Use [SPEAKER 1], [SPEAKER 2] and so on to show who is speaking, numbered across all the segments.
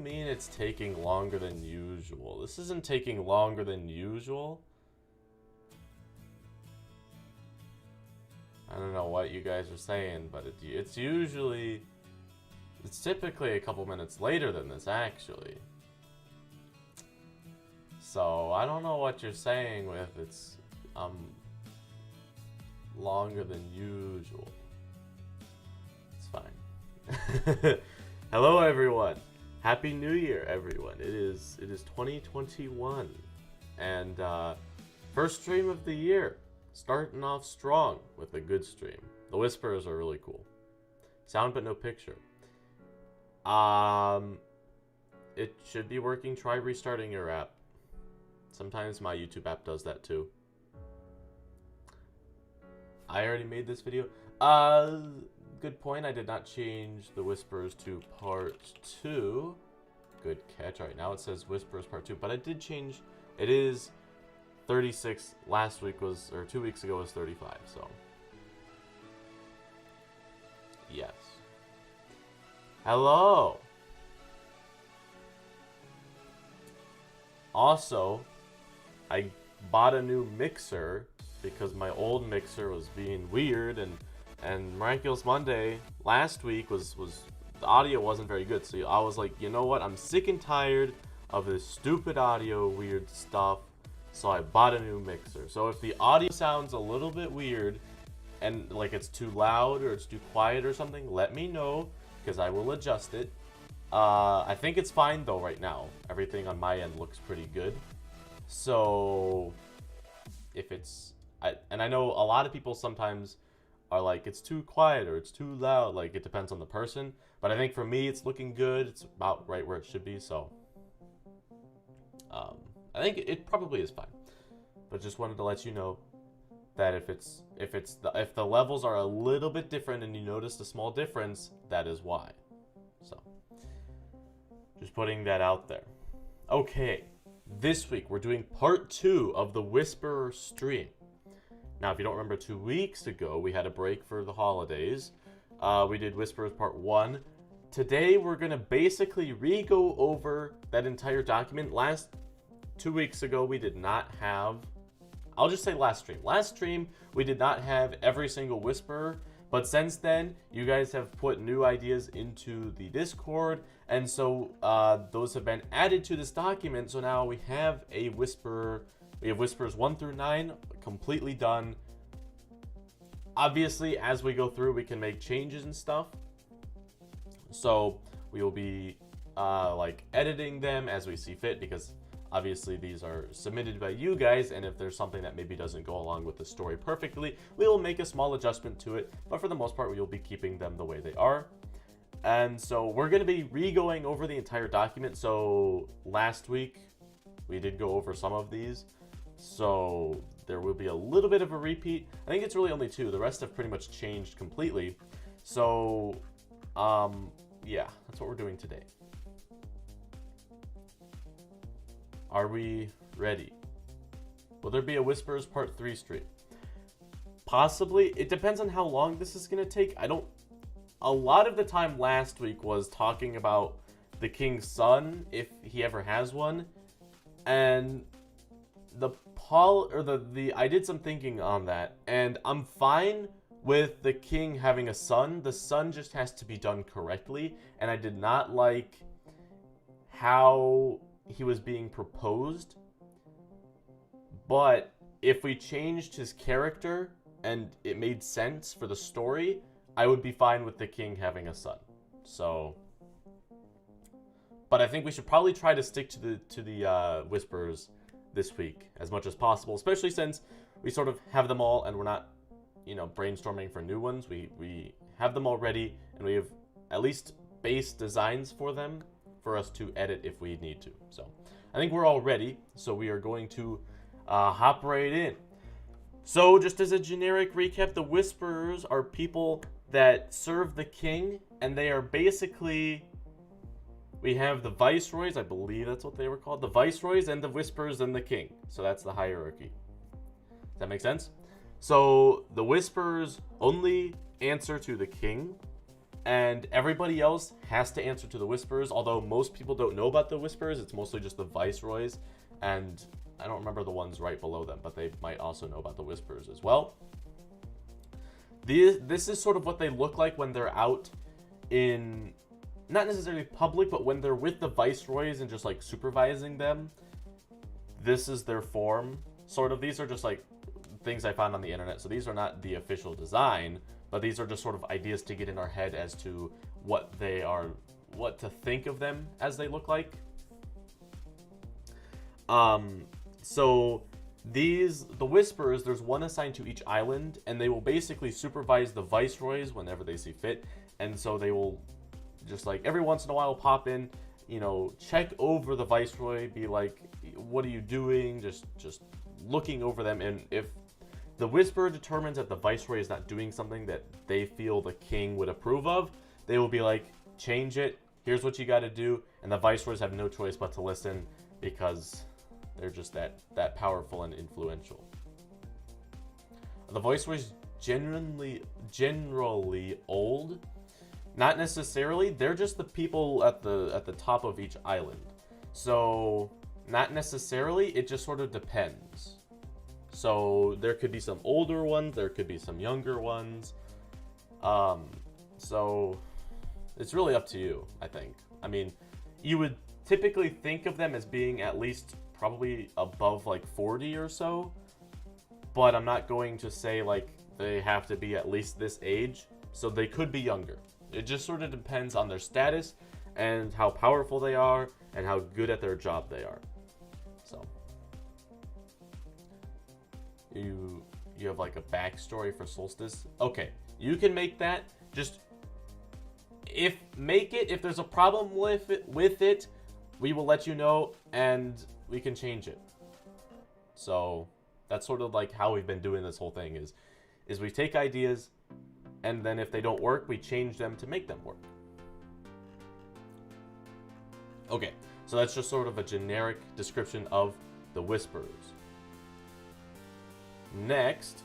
[SPEAKER 1] mean it's taking longer than usual? This isn't taking longer than usual. I don't know what you guys are saying, but it's typically a couple minutes later than this, actually. So, I don't know what you're saying with it's, longer than usual. It's fine. Hello, everyone. Happy New Year, everyone. It is 2021, and first stream of the year. Starting off strong with a good stream. The whispers are really cool. Sound but no picture. It should be working. Try restarting your app. Sometimes my YouTube app does that too. I already made this video. Good point. I did not change the whispers to part 2. Good catch. Alright, now it says whispers part 2. But I did change. It is 36. Last week was, or 2 weeks ago was 35. So, yes. Hello. Also, I bought a new mixer because my old mixer was being weird, and Miraculous Monday last week was the audio wasn't very good. So I was like, you know what? I'm sick and tired of this stupid audio weird stuff. So I bought a new mixer. So if the audio sounds a little bit weird and like it's too loud or it's too quiet or something, let me know because I will adjust it. I think it's fine though right now. Everything on my end looks pretty good. So if it's, and I know a lot of people sometimes are like, it's too quiet or it's too loud. Like it depends on the person. But I think for me, it's looking good. It's about right where it should be. So I think it probably is fine. But just wanted to let you know that if the levels are a little bit different and you notice a small difference, that is why. So just putting that out there. Okay, this week we're doing part 2 of the Whisperer stream. Now, if you don't remember, 2 weeks ago we had a break for the holidays. We did Whisperers part 1. Today we're gonna basically re-go over that entire document. 2 weeks ago we did not have, I'll just say last stream. Last stream we did not have every single Whisperer, but since then you guys have put new ideas into the Discord, and so those have been added to this document. So now we have a Whisperer. We have Whisperers 1 through 9 completely done. Obviously, as we go through, we can make changes and stuff. So we will be like editing them as we see fit, because obviously these are submitted by you guys, and if there's something that maybe doesn't go along with the story perfectly, we will make a small adjustment to it, but for the most part we will be keeping them the way they are. And so we're going to be re-going over the entire document. So last week we did go over some of these, so there will be a little bit of a repeat. I think it's really only 2. The rest have pretty much changed completely. So yeah, that's what we're doing today. Are we ready? Will there be a Whisperers Part 3 stream? Possibly. It depends on how long this is going to take. A lot of the time last week was talking about the King's son, if he ever has one. And I did some thinking on that, and I'm fine with the king having a son. The son just has to be done correctly, and I did not like how he was being proposed. But if we changed his character and it made sense for the story, I would be fine with the king having a son. So, but I think we should probably try to stick to the Whisperers this week as much as possible, especially since we sort of have them all and we're not, you know, brainstorming for new ones. We have them all ready, and we have at least base designs for them for us to edit if we need to. So I think we're all ready, so we are going to hop right in. So just as a generic recap, the Whisperers are people that serve the king, and they are basically, we have the Viceroys, I believe that's what they were called, the Viceroys and the Whisperers and the king. So that's the hierarchy. Does that make sense? So the Whisperers only answer to the king, and everybody else has to answer to the Whisperers, although most people don't know about the Whisperers. It's mostly just the Viceroys, and I don't remember the ones right below them, but they might also know about the Whisperers as well. This is sort of what they look like when they're out in, not necessarily public, but when they're with the Viceroys and just like supervising them. This is their form, sort of. These are just like things I found on the internet, so these are not the official design, but these are just sort of ideas to get in our head as to what they are, what to think of them as they look like. So the Whisperers, there's one assigned to each island, and they will basically supervise the Viceroys whenever they see fit. And so they will just like every once in a while pop in, you know, check over the Viceroy, be like, what are you doing? Just looking over them. And if the Whisperer determines that the Viceroy is not doing something that they feel the king would approve of, they will be like, change it, here's what you got to do. And the Viceroys have no choice but to listen, because they're just that powerful and influential. The Viceroys generally old. Not necessarily. They're just the people at the top of each island. So not necessarily. It just sort of depends. So there could be some older ones. There could be some younger ones. So it's really up to you, I think. I mean, you would typically think of them as being at least probably above like 40 or so, but I'm not going to say like they have to be at least this age, so they could be younger. It just sort of depends on their status and how powerful they are and how good at their job they are. So you have like a backstory for Solstice. Okay, you can make that. Just if there's a problem with it, we will let you know and we can change it. So that's sort of like how we've been doing this whole thing is we take ideas, and then if they don't work, we change them to make them work. Okay, so that's just sort of a generic description of the Whisperers. Next,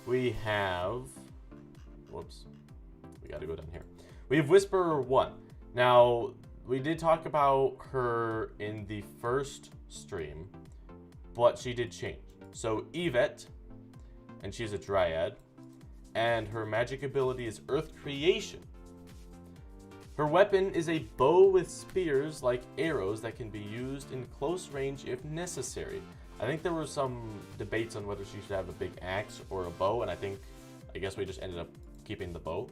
[SPEAKER 1] we have, whoops, we gotta go down here. We have Whisperer 1. Now, we did talk about her in the first stream, but she did change. So Yvette, and she's a dryad, and her magic ability is Earth Creation. Her weapon is a bow with spears like arrows that can be used in close range if necessary. I think there were some debates on whether she should have a big axe or a bow, and I guess we just ended up keeping the bow.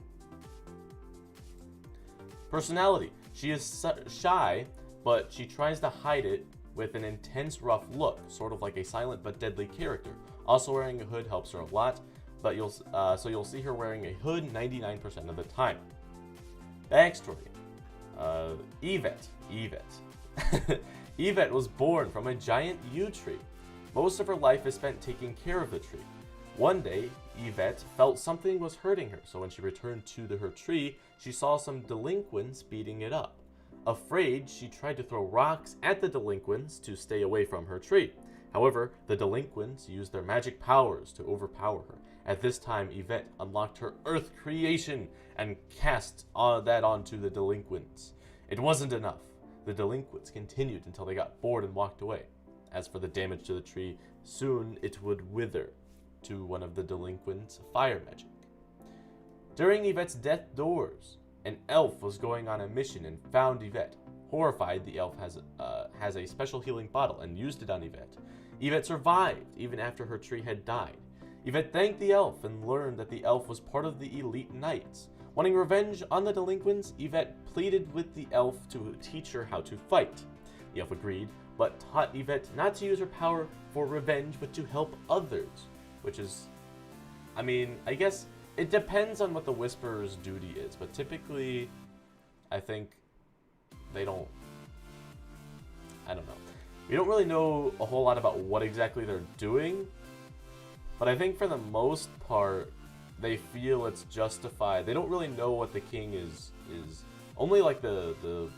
[SPEAKER 1] Personality. She is shy, but she tries to hide it with an intense, rough look, sort of like a silent but deadly character. Also, wearing a hood helps her a lot, but you'll see her wearing a hood 99% of the time. Backstory. Yvette. Yvette was born from a giant yew tree. Most of her life is spent taking care of the tree. One day, Yvette felt something was hurting her, so when she returned to her tree, she saw some delinquents beating it up. Afraid, she tried to throw rocks at the delinquents to stay away from her tree. However, the delinquents used their magic powers to overpower her. At this time, Yvette unlocked her Earth Creation and cast that onto the delinquents. It wasn't enough. The delinquents continued until they got bored and walked away. As for the damage to the tree, soon it would wither to one of the delinquents' fire magic. During Yvette's death doors, an elf was going on a mission and found Yvette. Horrified, the elf has a special healing bottle and used it on Yvette. Yvette survived even after her tree had died. Yvette thanked the elf and learned that the elf was part of the elite knights. Wanting revenge on the delinquents, Yvette pleaded with the elf to teach her how to fight. The elf agreed, but taught Yvette not to use her power for revenge, but to help others. Which is, I mean, I guess it depends on what the Whisperer's duty is, but typically, I think they don't, I don't know. We don't really know a whole lot about what exactly they're doing, but I think for the most part, they feel it's justified. They don't really know what the king is. Only like the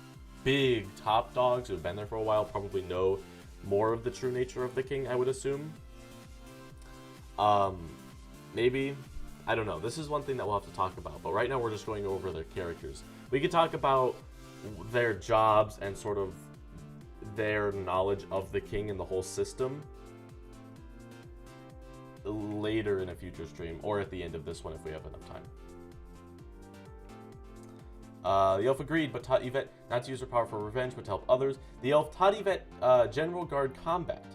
[SPEAKER 1] big top dogs who've been there for a while probably know more of the true nature of the king, I would assume. Maybe. I don't know. This is one thing that we'll have to talk about. But right now we're just going over their characters. We could talk about their jobs and sort of their knowledge of the king and the whole system later in a future stream, or at the end of this one if we have enough time. The elf agreed, but taught Yvette not to use her power for revenge, but to help others. The elf taught Yvette General Guard combat.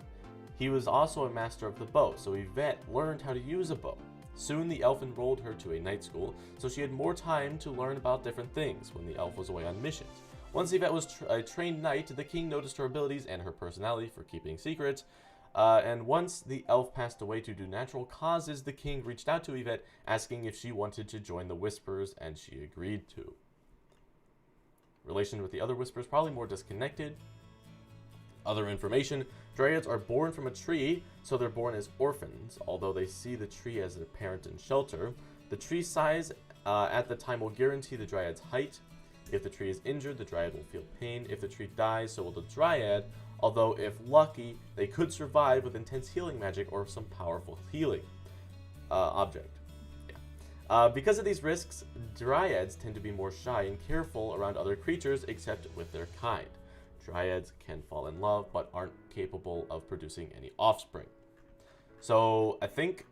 [SPEAKER 1] He was also a master of the bow, so Yvette learned how to use a bow. Soon the elf enrolled her to a night school, so she had more time to learn about different things when the elf was away on missions. Once Yvette was a trained knight, the king noticed her abilities and her personality for keeping secrets. And once the elf passed away due to natural causes, the king reached out to Yvette, asking if she wanted to join the Whispers, and she agreed to. Relation with the other Whispers, probably more disconnected. Other information, Dryads are born from a tree, so they're born as orphans, although they see the tree as their parent and shelter. The tree size at the time will guarantee the Dryad's height. If the tree is injured, the Dryad will feel pain. If the tree dies, so will the Dryad, although if lucky, they could survive with intense healing magic or some powerful healing object. Because of these risks, Dryads tend to be more shy and careful around other creatures except with their kind. Dryads can fall in love, but aren't capable of producing any offspring. So I think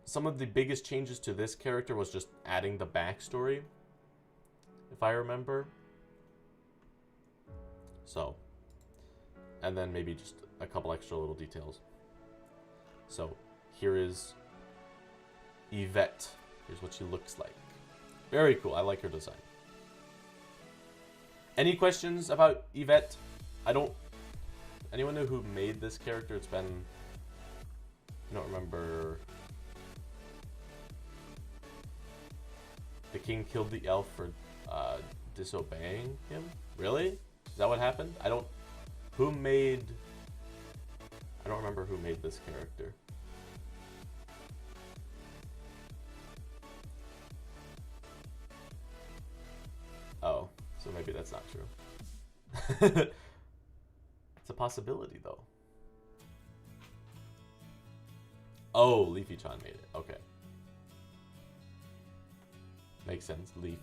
[SPEAKER 1] some of the biggest changes to this character was just adding the backstory, if I remember. So, and then maybe just a couple extra little details. So here is Yvette. Here's what she looks like. Very cool. I like her design. Any questions about Yvette? Anyone know who made this character? It's been, I don't remember. The king killed the elf for disobeying him? Really? Is that what happened? I don't remember who made this character. Oh, so maybe that's not true. It's a possibility, though. Oh, Leafy-chan made it. Okay. Makes sense. Leaf.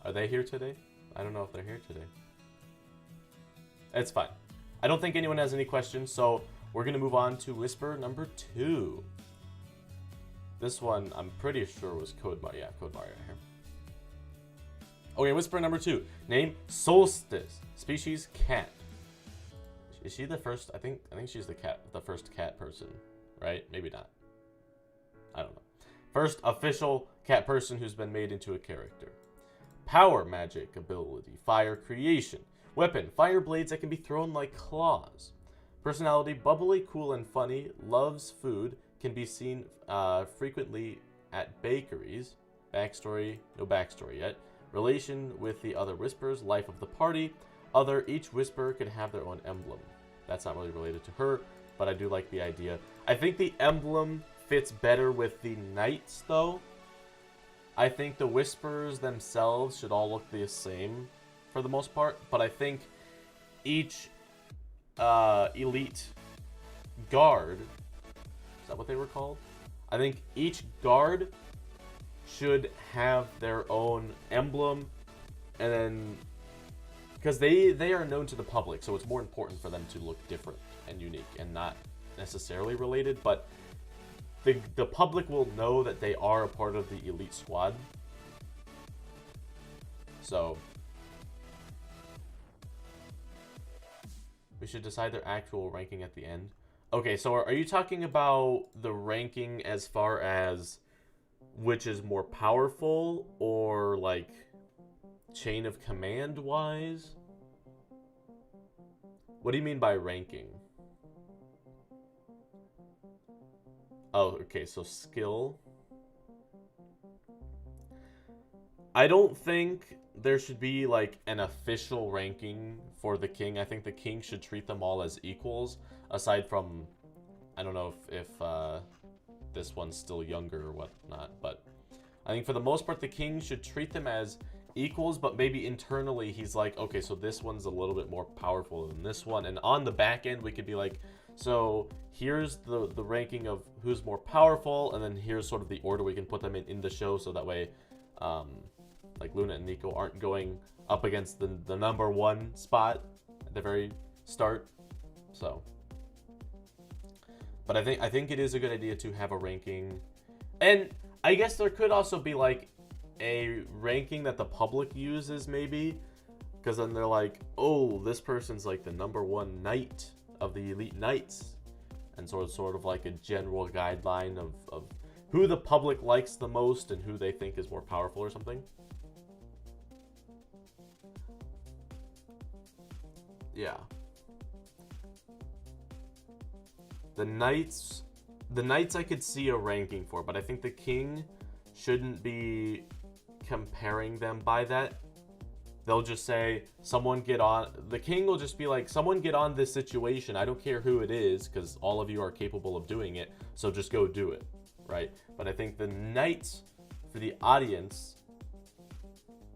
[SPEAKER 1] Are they here today? I don't know if they're here today. It's fine. I don't think anyone has any questions, so we're going to move on to Whisper number 2. This one, I'm pretty sure was Code Mario. Yeah, Code Mario here. Okay, Whisper number 2. Name, Solstice. Species, cat. Is she the first? I think she's the first cat person, right? Maybe not. I don't know. First official cat person who's been made into a character. Power magic ability, fire creation. Weapon, fire blades that can be thrown like claws. Personality, bubbly, cool, and funny. Loves food. Can be seen frequently at bakeries. Backstory, no backstory yet. Relation with the other Whispers, life of the party. Other, each Whisper could have their own emblem. That's not really related to her, but I do like the idea. I think the emblem fits better with the Knights, though. I think the Whispers themselves should all look the same for the most part, but I think each elite guard, is that what they were called? I think each guard should have their own emblem, and then, because they are known to the public, so it's more important for them to look different and unique and not necessarily related, but the public will know that they are a part of the elite squad. So we should decide their actual ranking at the end. Okay, so are you talking about the ranking as far as which is more powerful, or like chain of command wise? What do you mean by ranking? Oh, okay, so skill. I don't think there should be like an official ranking for the king. I think the king should treat them all as equals, aside from, I don't know if this one's still younger or whatnot, but I think for the most part the king should treat them as equals, but maybe internally he's like, okay, so this one's a little bit more powerful than this one, and on the back end we could be like, So here's the ranking of who's more powerful, and then here's sort of the order we can put them in the show, so that way, like Luna and Nico aren't going up against the number one spot at the very start. So, but I think it is a good idea to have a ranking, and I guess there could also be like a ranking that the public uses, maybe, because then they're like, oh, this person's like the number one knight of the elite knights, and sort of like a general guideline of who the public likes the most and who they think is more powerful or something. Yeah. The knights I could see a ranking for, but I think the king shouldn't be comparing them by that. They'll just say, someone get on, the king will just be like, someone get on this situation. I don't care who it is, because all of you are capable of doing it, so just go do it, right? But I think the knights, for the audience,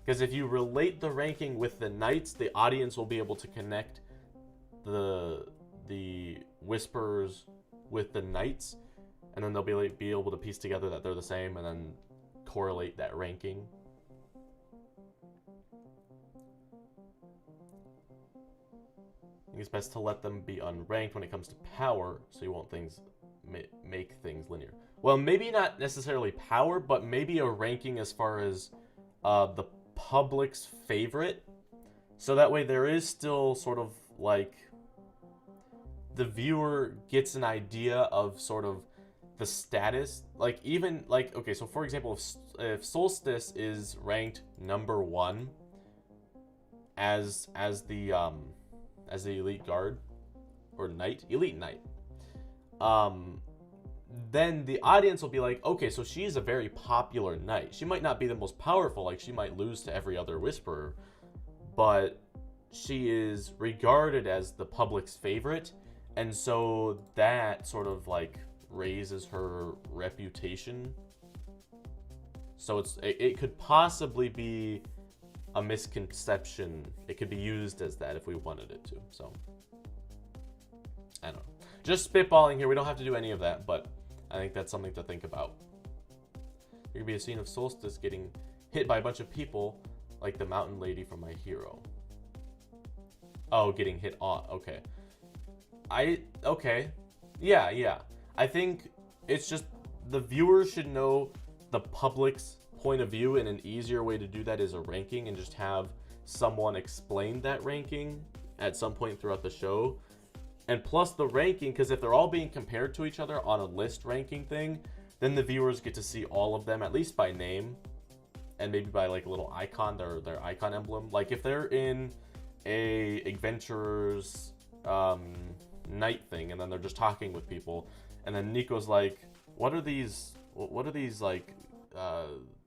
[SPEAKER 1] because if you relate the ranking with the knights, the audience will be able to connect the whisperers with the knights, and then they'll be able to piece together that they're the same, and then correlate that ranking. I think it's best to let them be unranked when it comes to power, so you won't make things linear. Well, maybe not necessarily power, but maybe a ranking as far as the public's favorite, so that way there is still sort of like the viewer gets an idea of sort of the status, like even like, okay, so for example, if Solstice is ranked number 1 as the elite guard or knight, elite knight, then the audience will be like, okay, so she's a very popular knight. She might not be the most powerful, like she might lose to every other whisperer, but she is regarded as the public's favorite, and so that sort of like raises her reputation. So it could possibly be a misconception. It could be used as that if we wanted it to. So I don't know. Just spitballing here. We don't have to do any of that, but I think that's something to think about. There could be a scene of Solstice getting hit by a bunch of people, like the mountain lady from My Hero. Oh, getting hit on. Okay. Okay. Yeah. I think it's just the viewers should know the public's point of view, and an easier way to do that is a ranking, and just have someone explain that ranking at some point throughout the show. And plus the ranking, because if they're all being compared to each other on a list ranking thing, then the viewers get to see all of them, at least by name, and maybe by like a little icon, their icon emblem. Like if they're in a adventurer's night thing, and then they're just talking with people, and then Nico's like, what are these like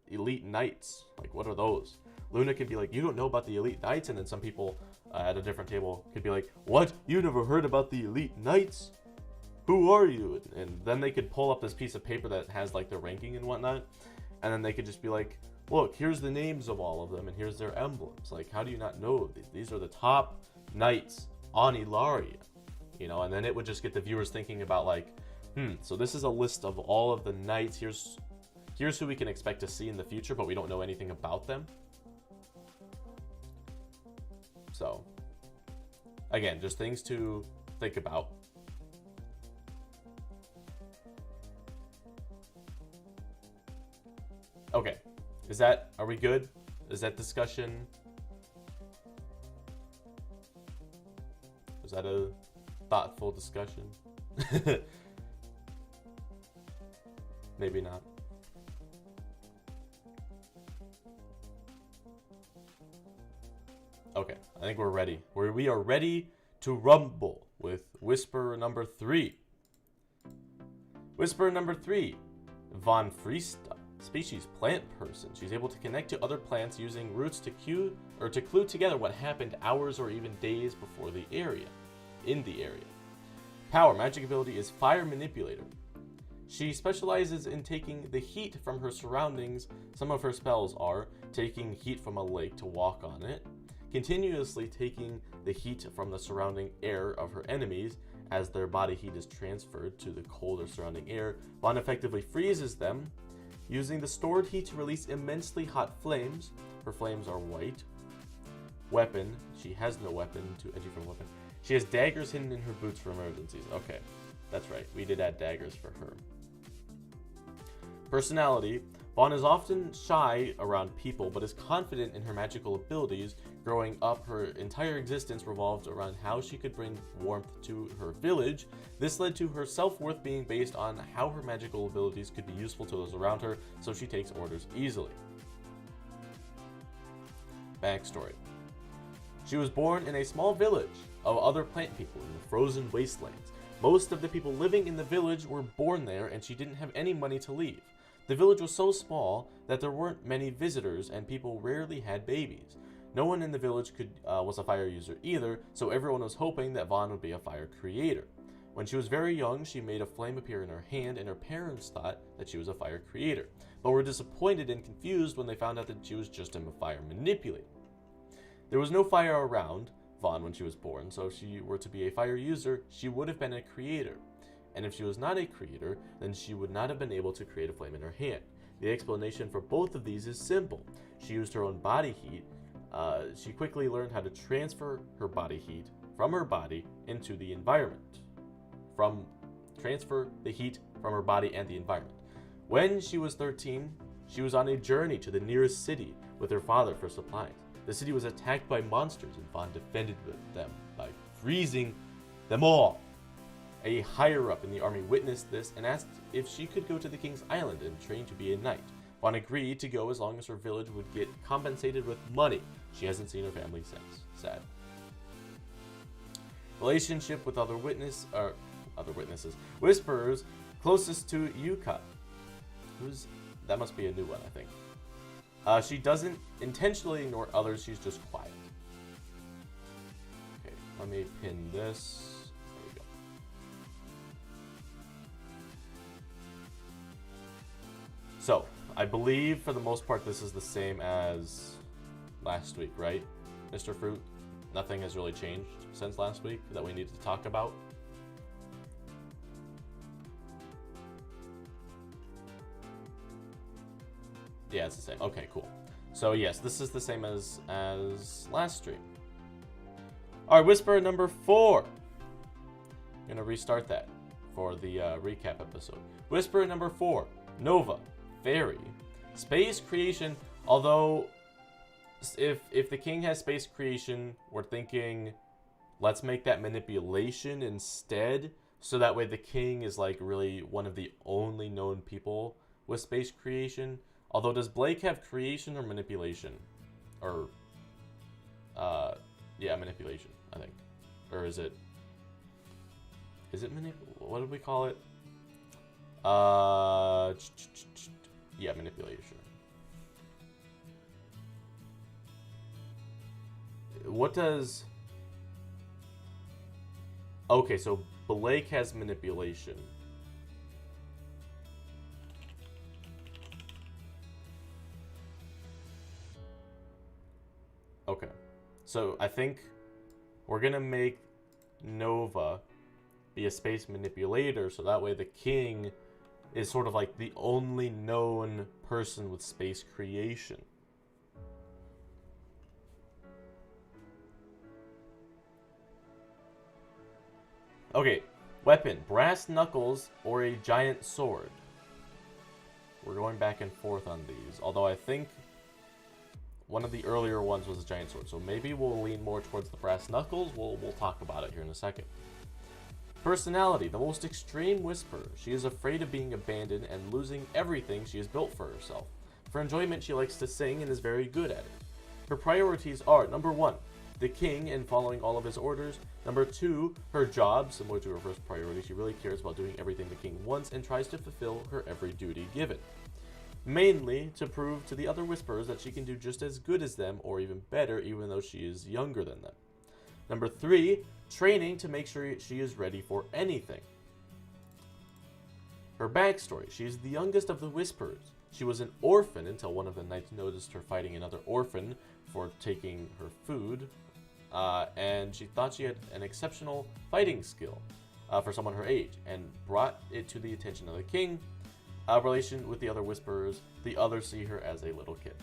[SPEAKER 1] elite knights? Like, what are those? Luna could be like, you don't know about the elite knights? And then some people at a different table could be like, what? You never heard about the elite knights? Who are you? And then they could pull up this piece of paper that has like the ranking and whatnot, and then they could just be like, look, here's the names of all of them, and here's their emblems. Like, how do you not know these? These are the top knights on Ilaria, you know? And then it would just get the viewers thinking about like, so this is a list of all of the knights. Here's who we can expect to see in the future, but we don't know anything about them. So, again, just things to think about. Okay, are we good? Is that discussion? Was that a thoughtful discussion? Maybe not. Okay, I think we're ready. We are ready to rumble with Whisperer number 3. Whisperer number 3, Von Friesta, species plant person. She's able to connect to other plants using roots to clue together what happened hours or even days before in the area. Power, magic ability is Fire Manipulator. She specializes in taking the heat from her surroundings. Some of her spells are taking heat from a lake to walk on it, continuously taking the heat from the surrounding air of her enemies, As their body heat is transferred to the colder surrounding air, Vaughn effectively freezes them, using the stored heat to release immensely hot flames. Her flames are white. Weapon. She has no weapon to edgy from weapon. She has daggers hidden in her boots for emergencies. Okay, that's right. We did add daggers for her. Personality. Vaughn is often shy around people, but is confident in her magical abilities. Growing up, her entire existence revolved around how she could bring warmth to her village. This led to her self-worth being based on how her magical abilities could be useful to those around her, so she takes orders easily. Backstory. She was born in a small village of other plant people in the frozen wastelands. Most of the people living in the village were born there, and she didn't have any money to leave. The village was so small that there weren't many visitors, and people rarely had babies. No one in the village was a fire user either, so everyone was hoping that Vaughn would be a fire creator. When she was very young, she made a flame appear in her hand, and her parents thought that she was a fire creator, but were disappointed and confused when they found out that she was just a fire manipulator. There was no fire around Vaughn when she was born, so if she were to be a fire user, she would have been a creator. And if she was not a creator, then she would not have been able to create a flame in her hand. The explanation for both of these is simple. She used her own body heat. She quickly learned how to transfer her body heat from her body into the environment. Transfer the heat from her body and the environment. When she was 13, she was on a journey to the nearest city with her father for supplies. The city was attacked by monsters, and Vaughn defended them by freezing them all. A higher-up in the army witnessed this and asked if she could go to the king's island and train to be a knight. Vaughn agreed to go as long as her village would get compensated with money. She hasn't seen her family since. Sad. Relationship with other witnesses. Whisperers closest to Yuka. That must be a new one, I think. She doesn't intentionally ignore others, she's just quiet. Okay, let me pin this. There we go. So, I believe for the most part this is the same as last week, right? Mr. Fruit? Nothing has really changed since last week that we need to talk about. Yeah, it's the same. Okay, cool. So yes, this is the same as last stream. All right, Whisper number 4. I'm gonna restart that for the recap episode. Whisper number 4. Nova, Fairy, Space Creation. Although, if the king has Space Creation, we're thinking, let's make that manipulation instead, so that way the king is like really one of the only known people with Space Creation. Although, does Blake have creation or manipulation? Or, yeah, manipulation, I think. Or is it what did we call it? Yeah, manipulation. What does... Okay, so Blake has manipulation. Okay, so I think we're gonna make Nova be a space manipulator, so that way the king is sort of like the only known person with space creation. Okay, weapon, brass knuckles or a giant sword. We're going back and forth on these, although I think one of the earlier ones was a giant sword, so maybe we'll lean more towards the brass knuckles. We'll talk about it here in a second. Personality, the most extreme whisperer. She is afraid of being abandoned and losing everything she has built for herself. For enjoyment, she likes to sing and is very good at it. Her priorities are, number 1, the king and following all of his orders. Number 2, her job, similar to her first priority. She really cares about doing everything the king wants and tries to fulfill her every duty given. Mainly to prove to the other whisperers that she can do just as good as them or even better, even though she is younger than them. Number 3, training to make sure she is ready for anything. Her backstory, she is the youngest of the whisperers. She was an orphan until one of the knights noticed her fighting another orphan for taking her food, and she thought she had an exceptional fighting skill.
[SPEAKER 2] for someone her age, and brought it to the attention of the king. Relation with the other whisperers, the others see her as a little kid.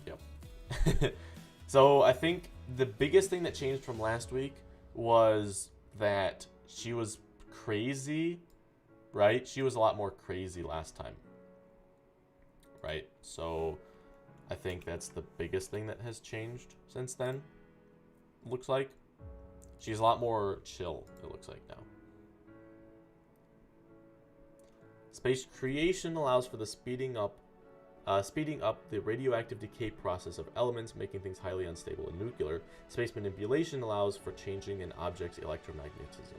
[SPEAKER 2] Yep. So I think the biggest thing that changed from last week was that she was crazy, right? She was a lot more crazy last time, right? So I think that's the biggest thing that has changed since then, looks like. She's a lot more chill, it looks like now. Space creation allows for the speeding up the radioactive decay process of elements, making things highly unstable and nuclear. Space manipulation allows for changing an object's electromagnetism.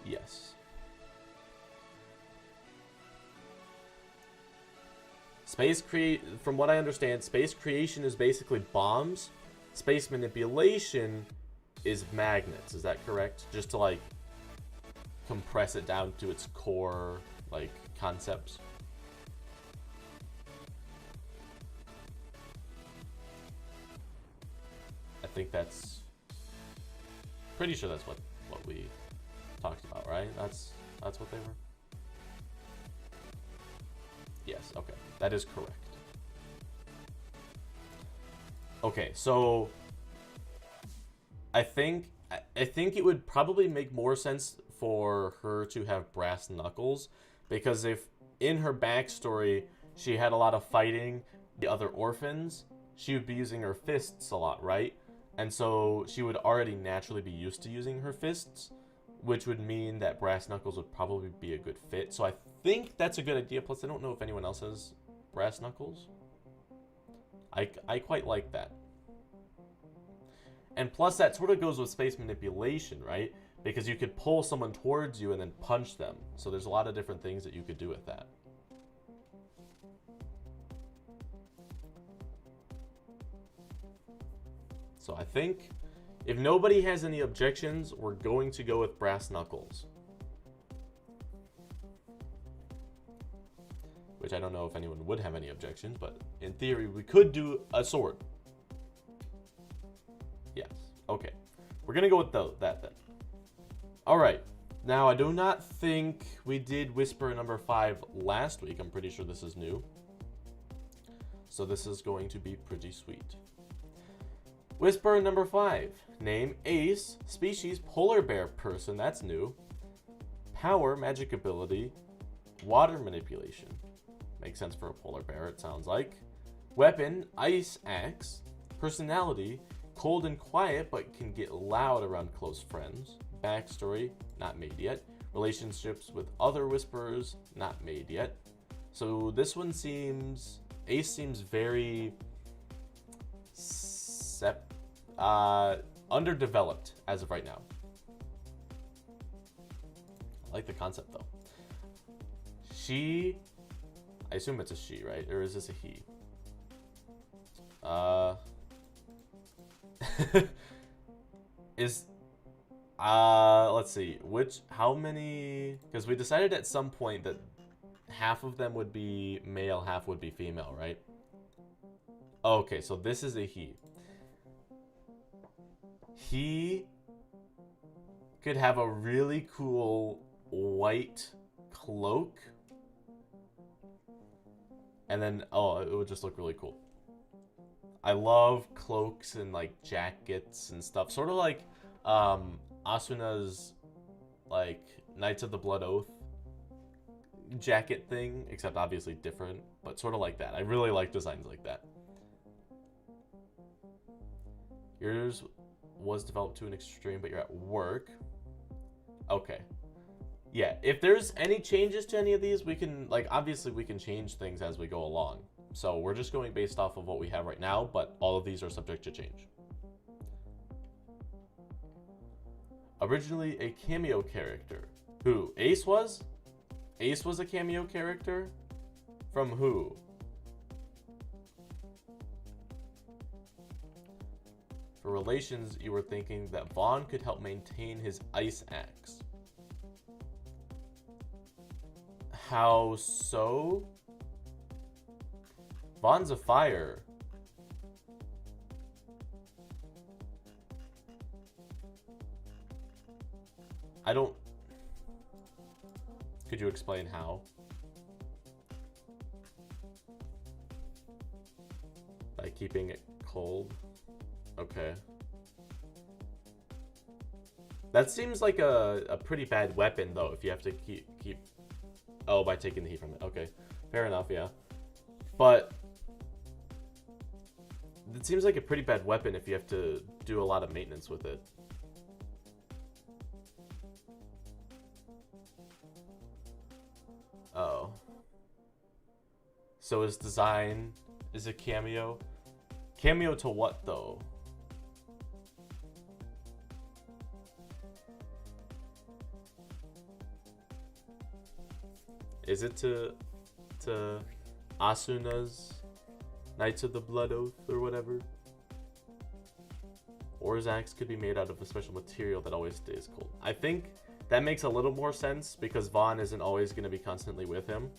[SPEAKER 2] Yes. From what I understand, space creation is basically bombs. Space manipulation is magnets. Is that correct? Just to like compress it down to its core like concepts. I think that's pretty sure that's what we talked about, right? That's what they were. Yes, okay. That is correct. Okay, so I think it would probably make more sense for her to have brass knuckles, because if in her backstory she had a lot of fighting the other orphans, she would be using her fists a lot, right? And so she would already naturally be used to using her fists, which would mean that brass knuckles would probably be a good fit. So I think that's a good idea. Plus, I don't know if anyone else has brass knuckles. I quite like that. And plus, that sort of goes with space manipulation, right? Because you could pull someone towards you and then punch them. So there's a lot of different things that you could do with that. So I think if nobody has any objections, we're going to go with brass knuckles. Which I don't know if anyone would have any objections, but in theory, we could do a sword. Yes. Okay. We're going to go with that then. All right. Now, I do not think we did Whisper number 5 last week. I'm pretty sure this is new. So this is going to be pretty sweet. Whisper number 5. Name Ace. Species polar bear person. That's new. Power magic ability. Water manipulation. Makes sense for a polar bear, it sounds like. Weapon ice axe. Personality cold and quiet, but can get loud around close friends. Backstory not made yet. Relationships with other whisperers not made yet. So this one seems Ace seems very underdeveloped as of right now. I like the concept though. She, I assume it's a she, right? Or is this a he? Let's see. How many, because we decided at some point that half of them would be male, half would be female, right? Okay, so this is a he. He could have a really cool white cloak. And then, oh, it would just look really cool. I love cloaks and like jackets and stuff. Sort of like Asuna's like Knights of the Blood Oath jacket thing, except obviously different, but sort of like that. I really like designs like that. Yours was developed to an extreme, but you're at work. Okay. Yeah, if there's any changes to any of these, we can, like, obviously we can change things as we go along. So we're just going based off of what we have right now, but all of these are subject to change. Originally a cameo character. Who? Ace was? Ace was a cameo character? From who? For relations, you were thinking that Vaughn could help maintain his ice axe. How so? Vaughn's a fire.
[SPEAKER 1] Could you explain how? By keeping it cold? Okay. That seems like a pretty bad weapon, though, if you have to keep... Oh, by taking the heat from it. Okay. Fair enough, yeah. But... It seems like a pretty bad weapon if you have to do a lot of maintenance with it. Oh. So his design is a cameo? Cameo to what, though? Is it to Asuna's Knights of the Blood Oath or whatever? Or his axe could be made out of a special material that always stays cold. I think that makes a little more sense because Vaughn isn't always going to be constantly with him.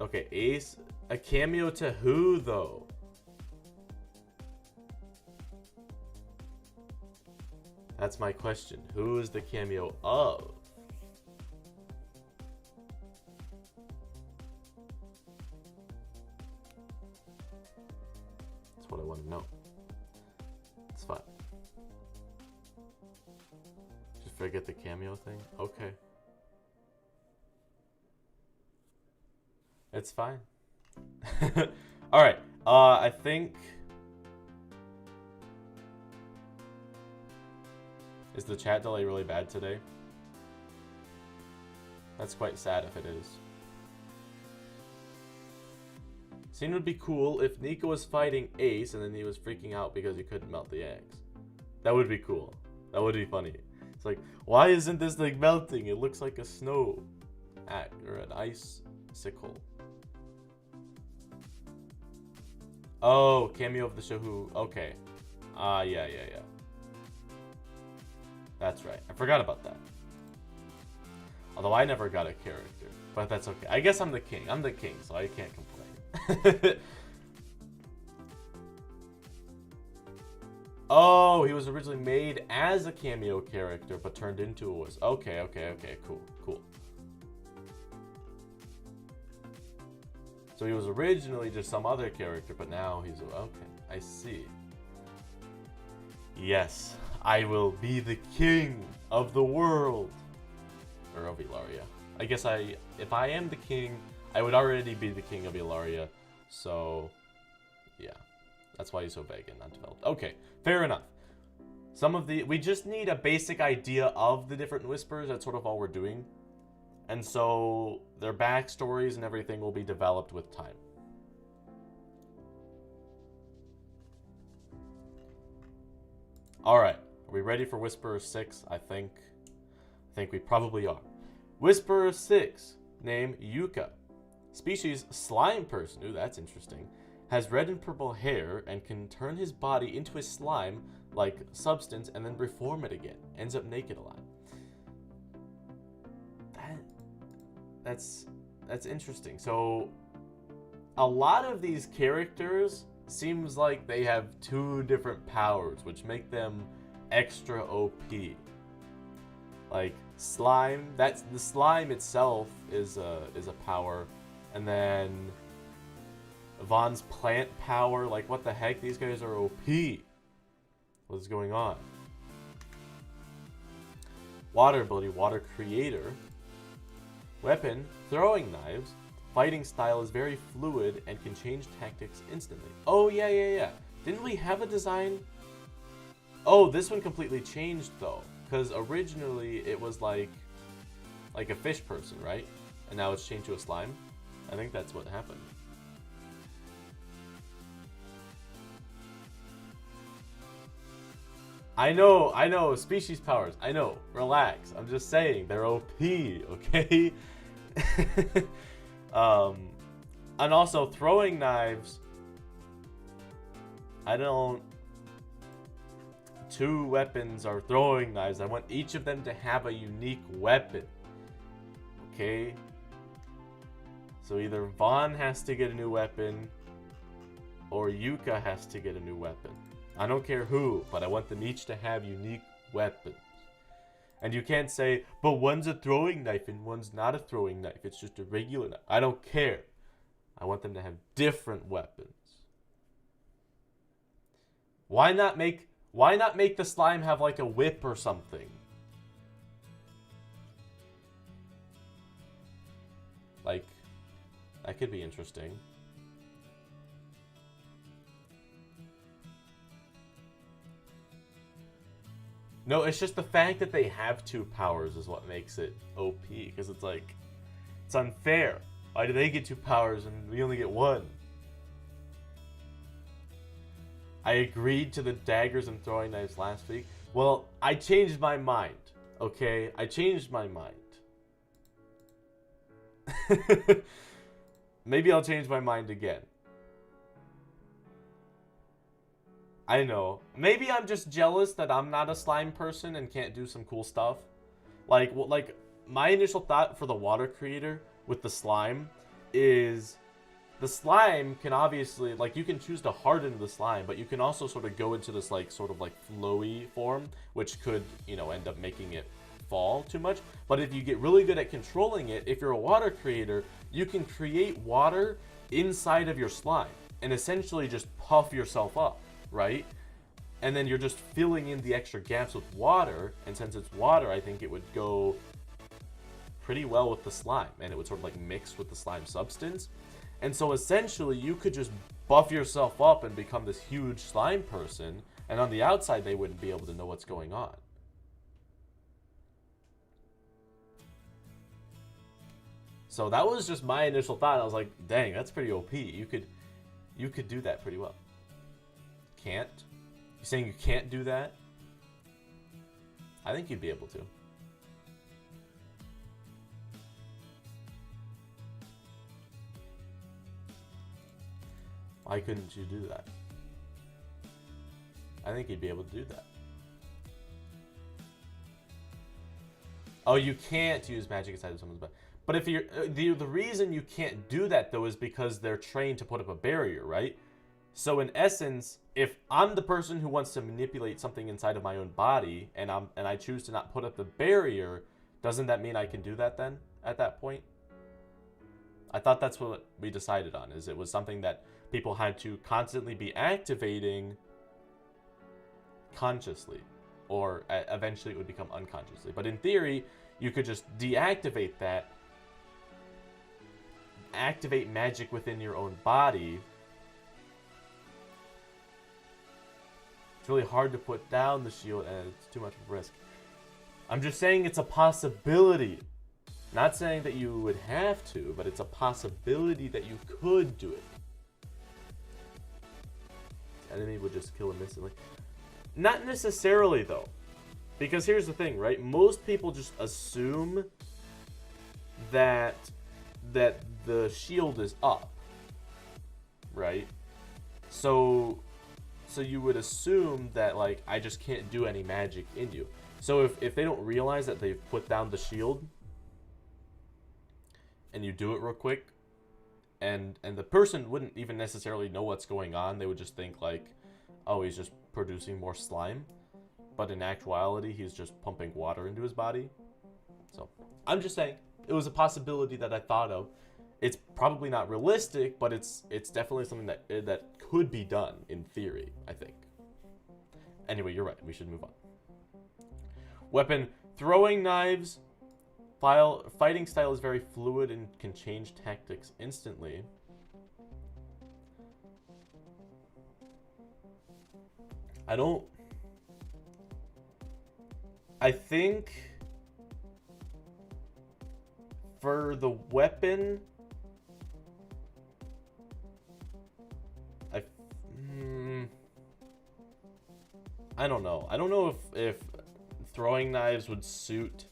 [SPEAKER 1] Okay, Ace. A cameo to who, though? That's my question. Who is the cameo of? That's what I want to know. It's fine. Just forget the cameo thing? Okay. It's fine. Alright, I think... Is the chat delay really bad today? That's quite sad if it is. Scene would be cool if Nico was fighting Ace and then he was freaking out because he couldn't melt the axe. That would be cool. That would be funny. It's like, why isn't this thing melting? It looks like a snow axe or an icicle. Oh, cameo of the show who... Okay. Yeah. That's right. I forgot about that. Although I never got a character. But that's okay. I guess I'm the king. I'm the king, so I can't complain. Oh, he was originally made as a cameo character, but turned into a wizard. Okay. Cool. So he was originally just some other character, but now he's... Okay, I see. Yes, I will be the king of the world. Or of Ilaria. I guess if I am the king, I would already be the king of Ilaria. So, yeah. That's why he's so vague and undeveloped. Okay, fair enough. We just need a basic idea of the different whispers. That's sort of all we're doing. And so their backstories and everything will be developed with time. Alright, are we ready for Whisperer 6? I think we probably are. Whisperer 6, name Yuka. Species slime person, ooh, that's interesting. Has red and purple hair and can turn his body into a slime-like substance and then reform it again. Ends up naked a lot. That's interesting. So a lot of these characters seems like they have two different powers, which make them extra OP. Like slime, the slime itself is a power, and then Vaughn's plant power. Like what the heck? These guys are OP. What is going on? Water ability, water creator. Weapon, throwing knives. Fighting style is very fluid and can change tactics instantly. Oh, yeah. Didn't we have a design? Oh, this one completely changed, though. Because originally, it was like a fish person, right? And now it's changed to a slime. I think that's what happened. I know, species powers. I know, relax. I'm just saying, they're OP, okay? And also, throwing knives. Two weapons are throwing knives. I want each of them to have a unique weapon. Okay? So either Vaughn has to get a new weapon,
[SPEAKER 2] or Yuka has to get a new weapon. I don't care who, but I want them each to have unique weapons. And you can't say, but one's a throwing knife and one's not a throwing knife. It's just a regular knife. I don't care. I want them to have different weapons. Why not make the slime have like a whip or something? Like, that could be interesting. No, it's just the fact that they have 2 powers is what makes it OP. Because it's like, it's unfair. Why do they get 2 powers and we only get 1? I agreed to the daggers and throwing knives last week. Well, I changed my mind. Okay? I changed my mind. Maybe I'll change my mind again. I know. Maybe I'm just jealous that I'm not a slime person and can't do some cool stuff. Like my initial thought for the water creator with the slime is the slime can obviously, like, you can choose to harden the slime, but you can also sort of go into this like sort of like flowy form, which could, you know, end up making it fall too much. But if you get really good at controlling it, if you're a water creator, you can create water inside of your slime and essentially just puff yourself up, right? And then you're just filling in the extra gaps with water, and since it's water, I think it would go pretty well with the slime, and it would sort of like mix with the slime substance. And so essentially you could just buff yourself up and become this huge slime person, and on the outside they wouldn't be able to know what's going on. So that was just my initial thought. I was like, dang, that's pretty OP. You could do that pretty well. Can't? You saying you can't do that? I think you'd be able to. Why couldn't you do that? I think you'd be able to do that. Oh, you can't use magic inside of someone's body. But if you're the reason you can't do that though is because they're trained to put up a barrier, right? So in essence, if I'm the person who wants to manipulate something inside of my own body and I choose to not put up the barrier, doesn't that mean I can do that then at that point? I thought that's what we decided on, is it was something that people had to constantly be activating consciously, or eventually it would become unconsciously. But in theory, you could just deactivate that, activate magic within your own body. It's really hard to put down the shield and it's too much of a risk. I'm just saying it's a possibility. Not saying that you would have to, but it's a possibility that you could do it. The enemy would just kill him instantly. Not necessarily though. Because here's the thing, right? Most people just assume that the shield is up, right? So you would assume that, like, I just can't do any magic in you. So if they don't realize that they've put down the shield, and you do it real quick, and the person wouldn't even necessarily know what's going on, they would just think like, oh, he's just producing more slime. But in actuality, he's just pumping water into his body. So, I'm just saying, it was a possibility that I thought of. It's probably not realistic, but it's definitely something that could be done in theory, I think. Anyway, you're right. We should move on. Weapon: throwing knives. Fighting style is very fluid and can change tactics instantly. I think for the weapon, I don't know. I don't know if throwing knives would suit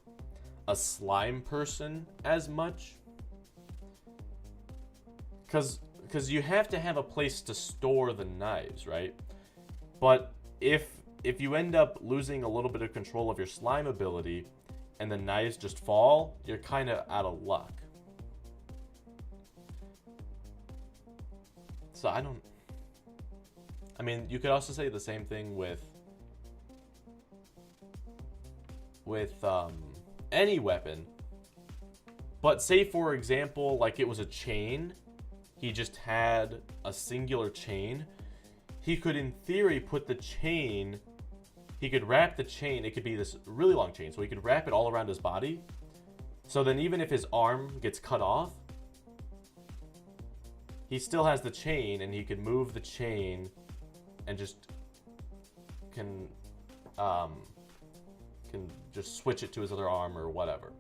[SPEAKER 2] a slime person as much. Because you have to have a place to store the knives, right? But if you end up losing a little bit of control of your slime ability and the knives just fall, you're kind of out of luck. So I don't
[SPEAKER 1] I mean, you could also say the same thing with any weapon. But say, for example, like it was a chain. He just had a singular chain. He could, in theory, put the chain... He could wrap the chain. It could be this really long chain. So he could wrap it all around his body. So then even if his arm gets cut off, he still has the chain, and he can move the chain and just can just switch it to his other arm or whatever.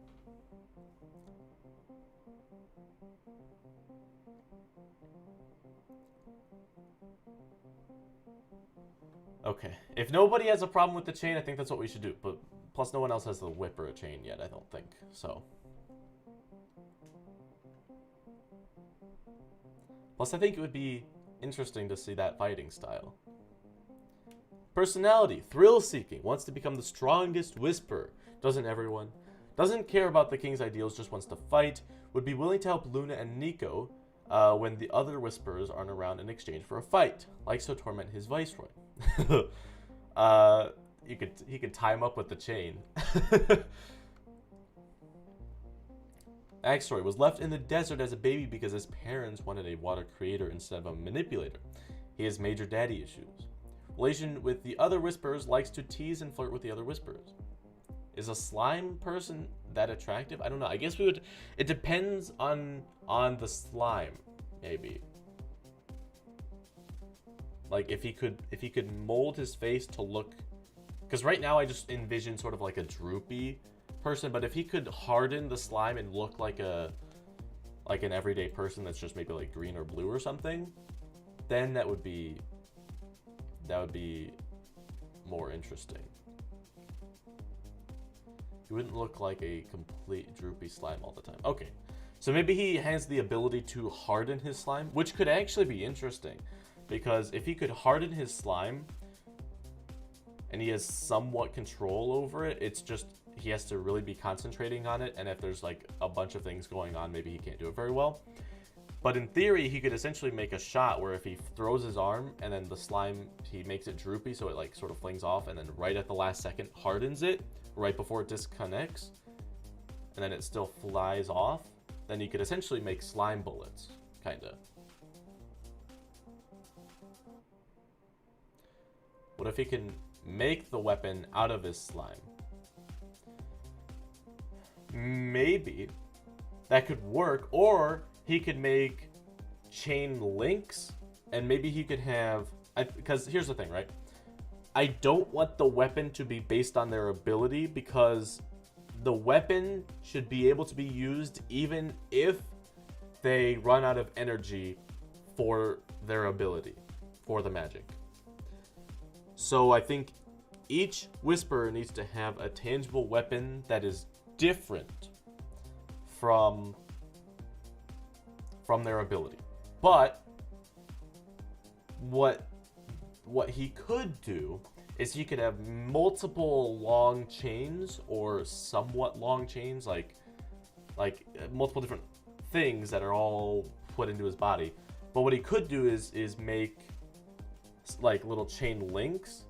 [SPEAKER 1] Okay. If nobody has a problem with the chain, I think that's what we should do. But plus no one else has the whip or a chain yet, I don't think. So. Plus I think it would be interesting to see that fighting style. Personality. Thrill-seeking. Wants to become the strongest whisperer. Doesn't everyone? Doesn't care about the king's ideals, just wants to fight. Would be willing to help Luna and Nico when the other whisperers aren't around in exchange for a fight. Likes to torment his viceroy. He could tie him up with the chain. Backstory. Was left in the desert as a baby because his parents wanted a water creator instead of a manipulator. He has major daddy issues. Relation with the other whisperers, likes to tease and flirt with the other whisperers. Is a slime person that attractive? I don't know. I guess we would... It depends on the slime, maybe. Like if he could mold his face to look... Because right now I just envision sort of like a droopy person, but if he could harden the slime and look like an everyday person that's just maybe like green or blue or something, then that would be more interesting. He wouldn't look like a complete droopy slime all the time. Okay, so maybe he has the ability to harden his slime, which could actually be interesting, because if he could harden his slime and he has somewhat control over it, it's just he has to really be concentrating on it, and if there's like a bunch of things going on, maybe he can't do it very well. But in theory, he could essentially make a shot where if he throws his arm and then the slime, he makes it droopy so it like sort of flings off, and then right at the last second hardens it right before it disconnects, and then it still flies off, then he could essentially make slime bullets, kinda. What if he can make the weapon out of his slime? Maybe that could work, or he could make chain links, and maybe he could have... Because here's the thing, right? I don't want the weapon to be based on their ability, because the weapon should be able to be used even if they run out of energy for their ability, for the magic. So I think each whisperer needs to have a tangible weapon that is different from their ability. But what he could do is he could have multiple long chains, or somewhat long chains, like multiple different things that are all put into his body. But what he could do is make like little chain links,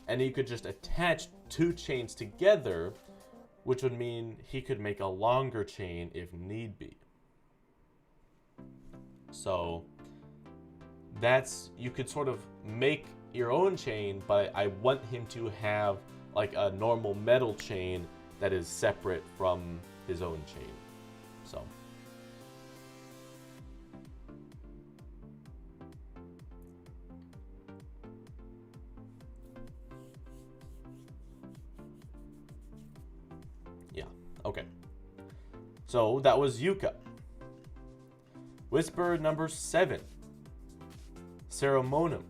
[SPEAKER 1] and he could just attach two chains together, which would mean he could make a longer chain if need be. So that's, you could sort of make your own chain, but I want him to have like a normal metal chain that is separate from his own chain. So yeah, okay. So that was Yuka. Whisper number 7. Ceremonum.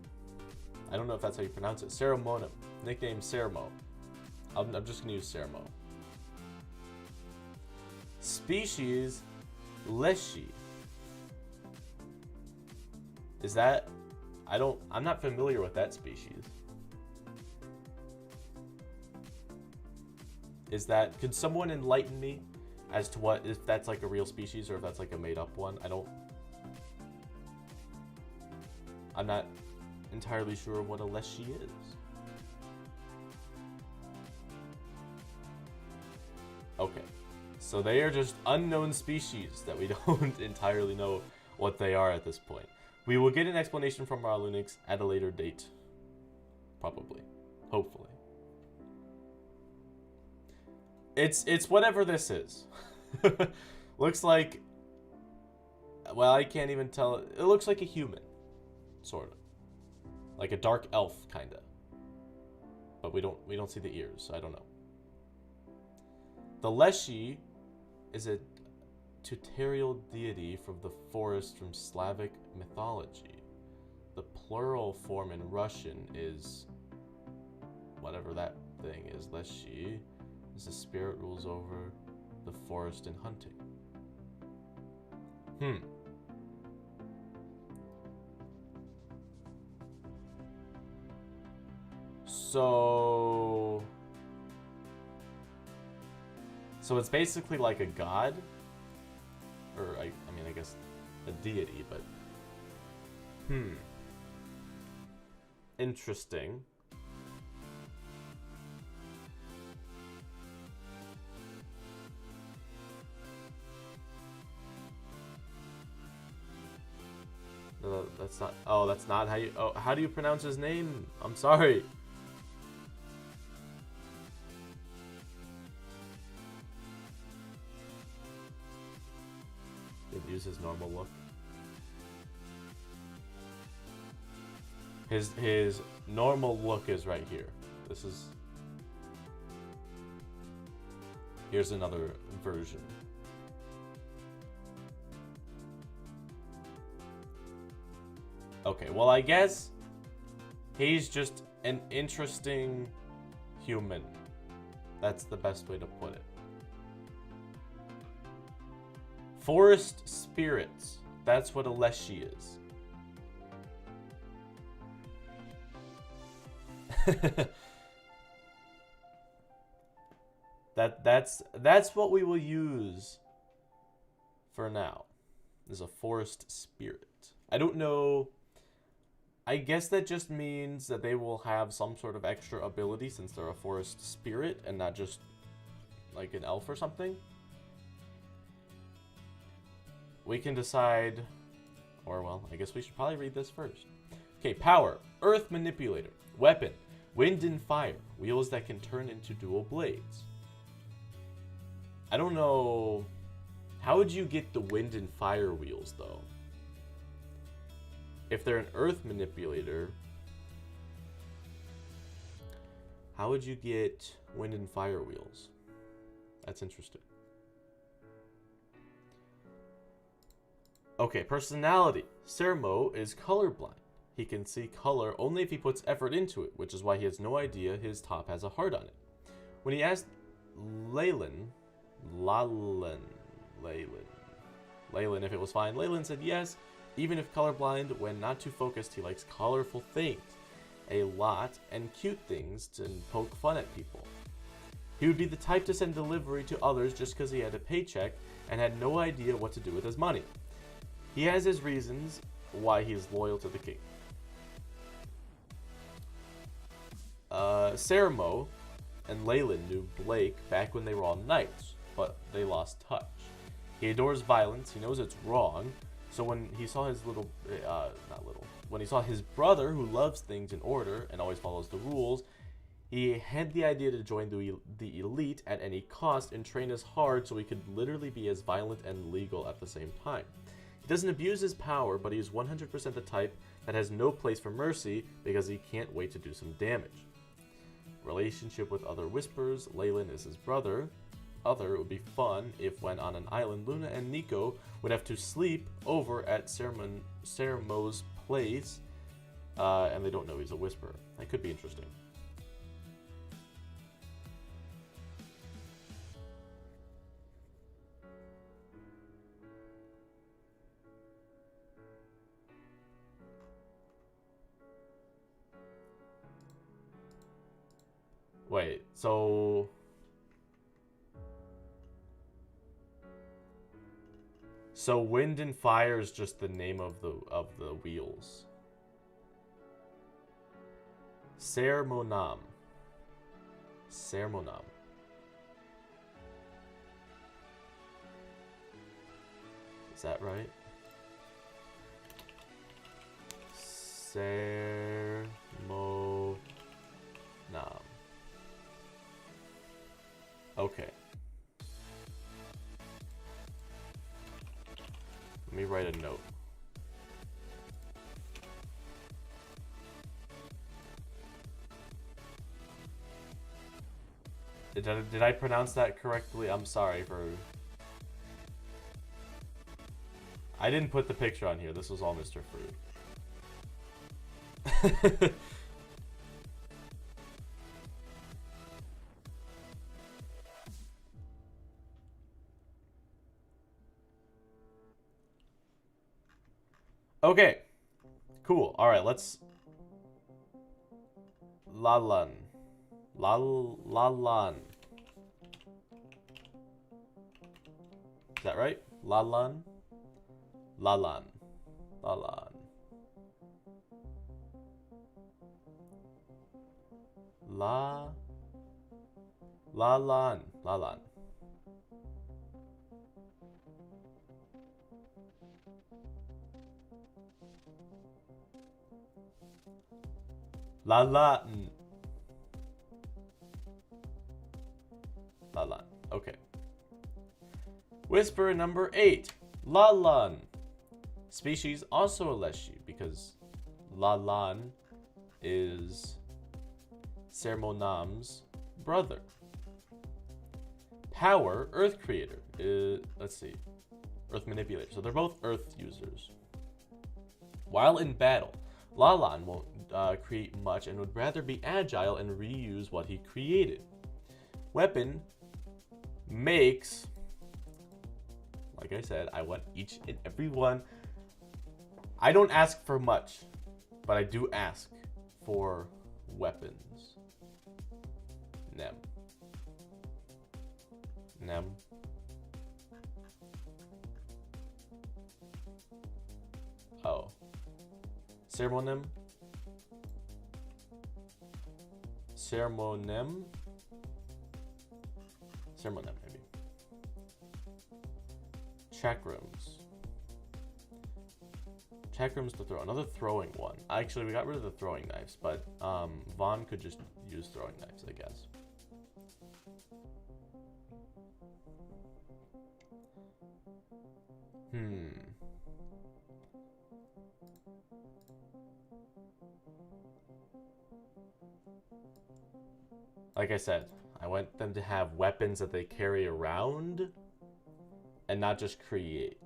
[SPEAKER 1] I don't know if that's how you pronounce it. Ceremonum. Nickname Ceremo. I'm just going to use Ceremo. Species Leshy. Is that... I'm not familiar with that species. Is that... Could someone enlighten me as to what, if that's like a real species or if that's like a made up one? I'm not
[SPEAKER 2] entirely sure what a leshy is. Okay, so they are just unknown species that we don't entirely know what they are at this point. We will get an explanation from our Lunix at a later date. Probably. Hopefully. It's whatever this is. Looks like... Well, I can't even tell. It looks like a human. Sort of. Like a dark elf, kind of. But we don't see the ears, so I don't know. The Leshy is a tutorial deity from the forest from Slavic mythology. The plural form in Russian is whatever that thing is. Leshy is a spirit rules over the forest and hunting. So it's basically like a god, or I mean, I guess a deity, but interesting. No, that's not. Oh, that's not how you. Oh, how do you pronounce his name? I'm sorry. Use his normal look. His normal look is right here. This is... Here's another version. Okay, well, I guess he's just an interesting human. That's the best way to put it. Forest spirits. That's what a leshy is. That's what we will use for now. Is a forest spirit. I don't know. I guess that just means that they will have some sort of extra ability since they're a forest spirit and not just like an elf or something. We can decide, or well, I guess we should probably read this first. Okay, power, earth manipulator, weapon, wind and fire, wheels that can turn into dual blades. I don't know, how would you get the wind and fire wheels though? If they're an earth manipulator, how would you get wind and fire wheels? That's interesting. Okay, personality. Sermo is colorblind. He can see color only if he puts effort into it, which is why he has no idea his top has a heart on it. When he asked Leyland if it was fine, Leyland said yes, even if colorblind, when not too focused, he likes colorful things a lot and cute things to poke fun at people. He would be the type to send delivery to others just because he had a paycheck and had no idea what to do with his money. He has his reasons why he is loyal to the king. Sermo and Leyland knew Blake back when they were all knights, but they lost touch. He adores violence, he knows it's wrong, so when he saw his when he saw his brother who loves things in order and always follows the rules, he had the idea to join the elite at any cost and train as hard so he could literally be as violent and legal at the same time. He doesn't abuse his power, but he's 100% the type that has no place for mercy because he can't wait to do some damage. Relationship with other Whisperers. Leyland is his brother. It would be fun if when on an island, Luna and Nico would have to sleep over at Sermo's place, and they don't know he's a Whisperer. That could be interesting. Wait, so wind and fire is just the name of the wheels. Sermonam. Sermonam. Is that right? Sermonam. Okay. Let me write a note. Did I pronounce that correctly? I'm sorry for... I didn't put the picture on here. This was all Mr. Fruit. Okay. Cool. All right, let's... Lalan. Lalan. Is that right? Lalan? Lalan. Lalan. Lalan. Lalan. Lalan. Lalan. Okay. Whisper number 8. Lalan. Species also a leshy because Lalan is Sermonam's brother. Power, Earth Creator. Let's see. Earth Manipulator. So they're both Earth users. While in battle, Lalan won't create much and would rather be agile and reuse what he created. Weapon makes... Like I said, I want each and every one. I don't ask for much, but I do ask for weapons. Nem. Nem. Oh. Sermonem? Sermonem? Sermonem, maybe. Chakrams. Chakrams to throw. Another throwing one. Actually, we got rid of the throwing knives, but Vaughn could just use throwing knives, I guess. Like I said, I want them to have weapons that they carry around and not just create.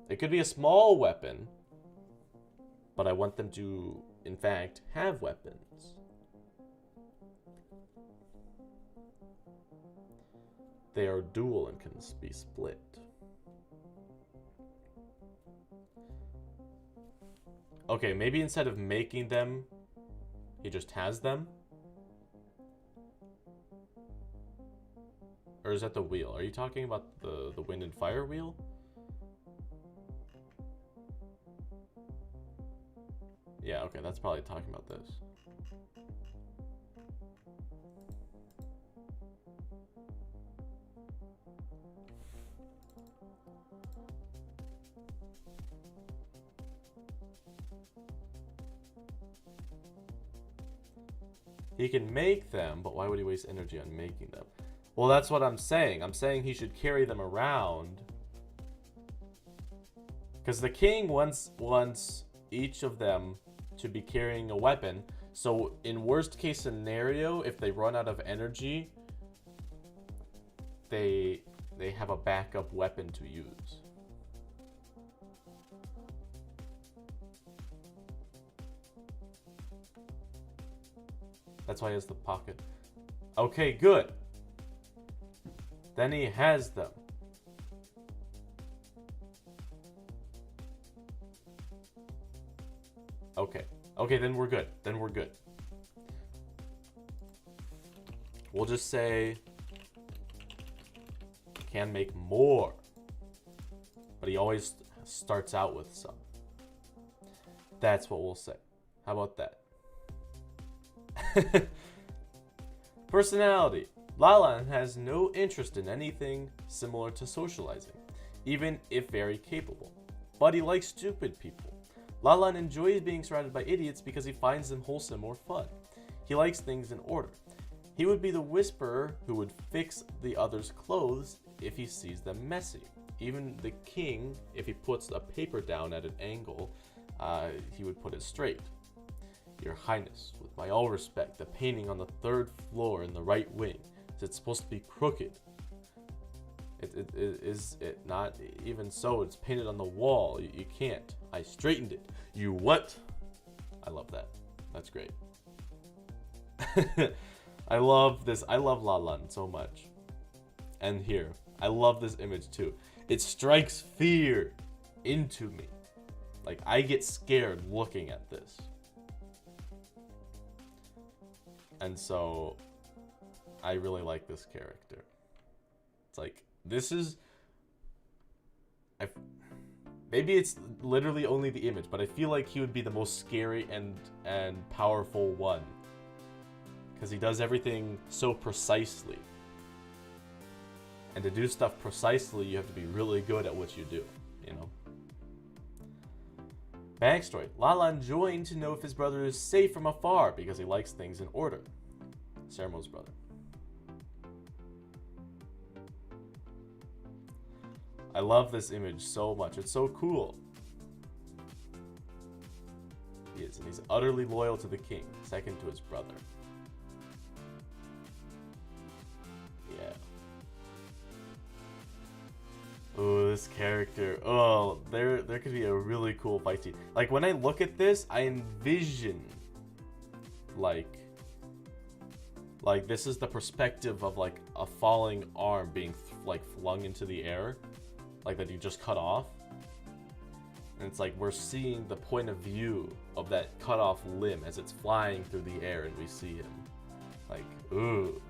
[SPEAKER 2] It could be a small weapon, but I want them to, in fact, have weapons. They are dual and can be split. Okay, maybe instead of making them, he just has them? Or is that the wheel? Are you talking about the wind and fire wheel? Yeah, okay, that's probably talking about this. He can make them, but why would he waste energy on making them? Well, that's what I'm saying. I'm saying he should carry them around. Because the king wants each of them to be carrying a weapon. So in worst case scenario, if they run out of energy, they have a backup weapon to use. That's why he has the pocket. Okay, good. Then he has them. Okay. Okay, then we're good. Then we're good. We'll just say can make more. But he always starts out with some. That's what we'll say. How about that? Personality. Lalan has no interest in anything similar to socializing, even if very capable. But he likes stupid people. Lalan enjoys being surrounded by idiots because he finds them wholesome or fun. He likes things in order. He would be the whisperer who would fix the other's clothes if he sees them messy. Even the king, if he puts a paper down at an angle, he would put it straight. Your Highness, with my all respect, the painting on the 3rd floor in the right wing, is it supposed to be crooked? Is it not? Even so, it's painted on the wall. You can't. I straightened it. You what? I love that. That's great. I love this. I love Lalan so much. And here, I love this image too. It strikes fear into me. Like, I get scared looking at this. And so, I really like this character. It's like, this is... maybe it's literally only the image, but I feel like he would be the most scary and powerful one. Because he does everything so precisely. And to do stuff precisely, you have to be really good at what you do, you know? Backstory. Lalan joined to know if his brother is safe from afar because he likes things in order. Sermo's brother. I love this image so much. It's so cool. He is, and he's utterly loyal to the king, second to his brother. Yeah. Oh, this character. Oh, there could be a really cool fight scene. Like, when I look at this, I envision, like this is the perspective of, like, a falling arm being, flung into the air. Like, that you just cut off. And it's like we're seeing the point of view of that cut off limb as it's flying through the air and we see him. Like, ooh.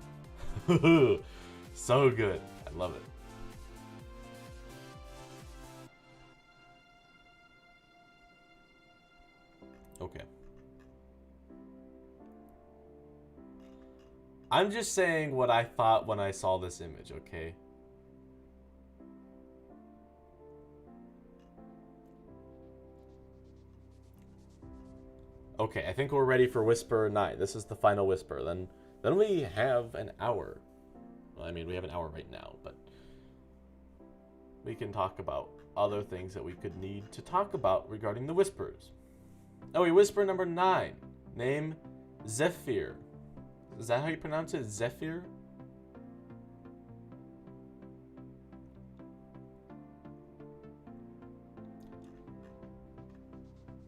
[SPEAKER 2] So good. I love it. Okay. I'm just saying what I thought when I saw this image, okay? Okay, I think we're ready for Whisper 9. This is the final Whisper. Then we have an hour. Well, I mean, we have an hour right now, but we can talk about other things that we could need to talk about regarding the Whispers. Oh, Whisper number 9. Name, Zephyr. Is that how you pronounce it? Zephyr?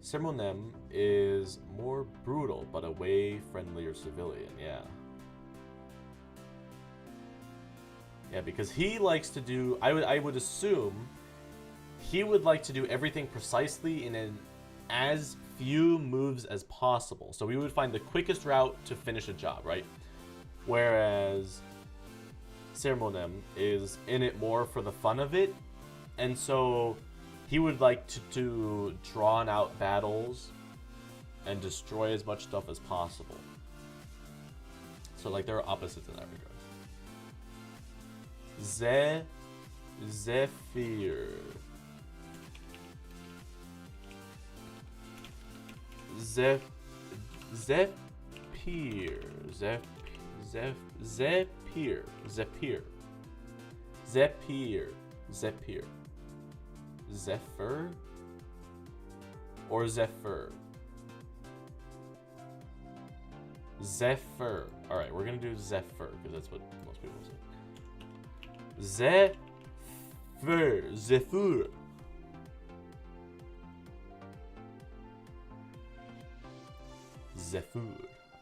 [SPEAKER 2] Sermonem is more brutal, but a way friendlier civilian, yeah. Yeah, because he likes to do, I would assume, he would like to do everything precisely in as few moves as possible. So we would find the quickest route to finish a job, right? Whereas Sermonem is in it more for the fun of it, and so he would like to do drawn out battles and destroy as much stuff as possible. So, like, there are opposites in that regard. Zephyr. Zephyr. Zephyr? Or Zephyr? Zephyr. Alright, we're gonna do Zephyr, because that's what most people say. Zephyr.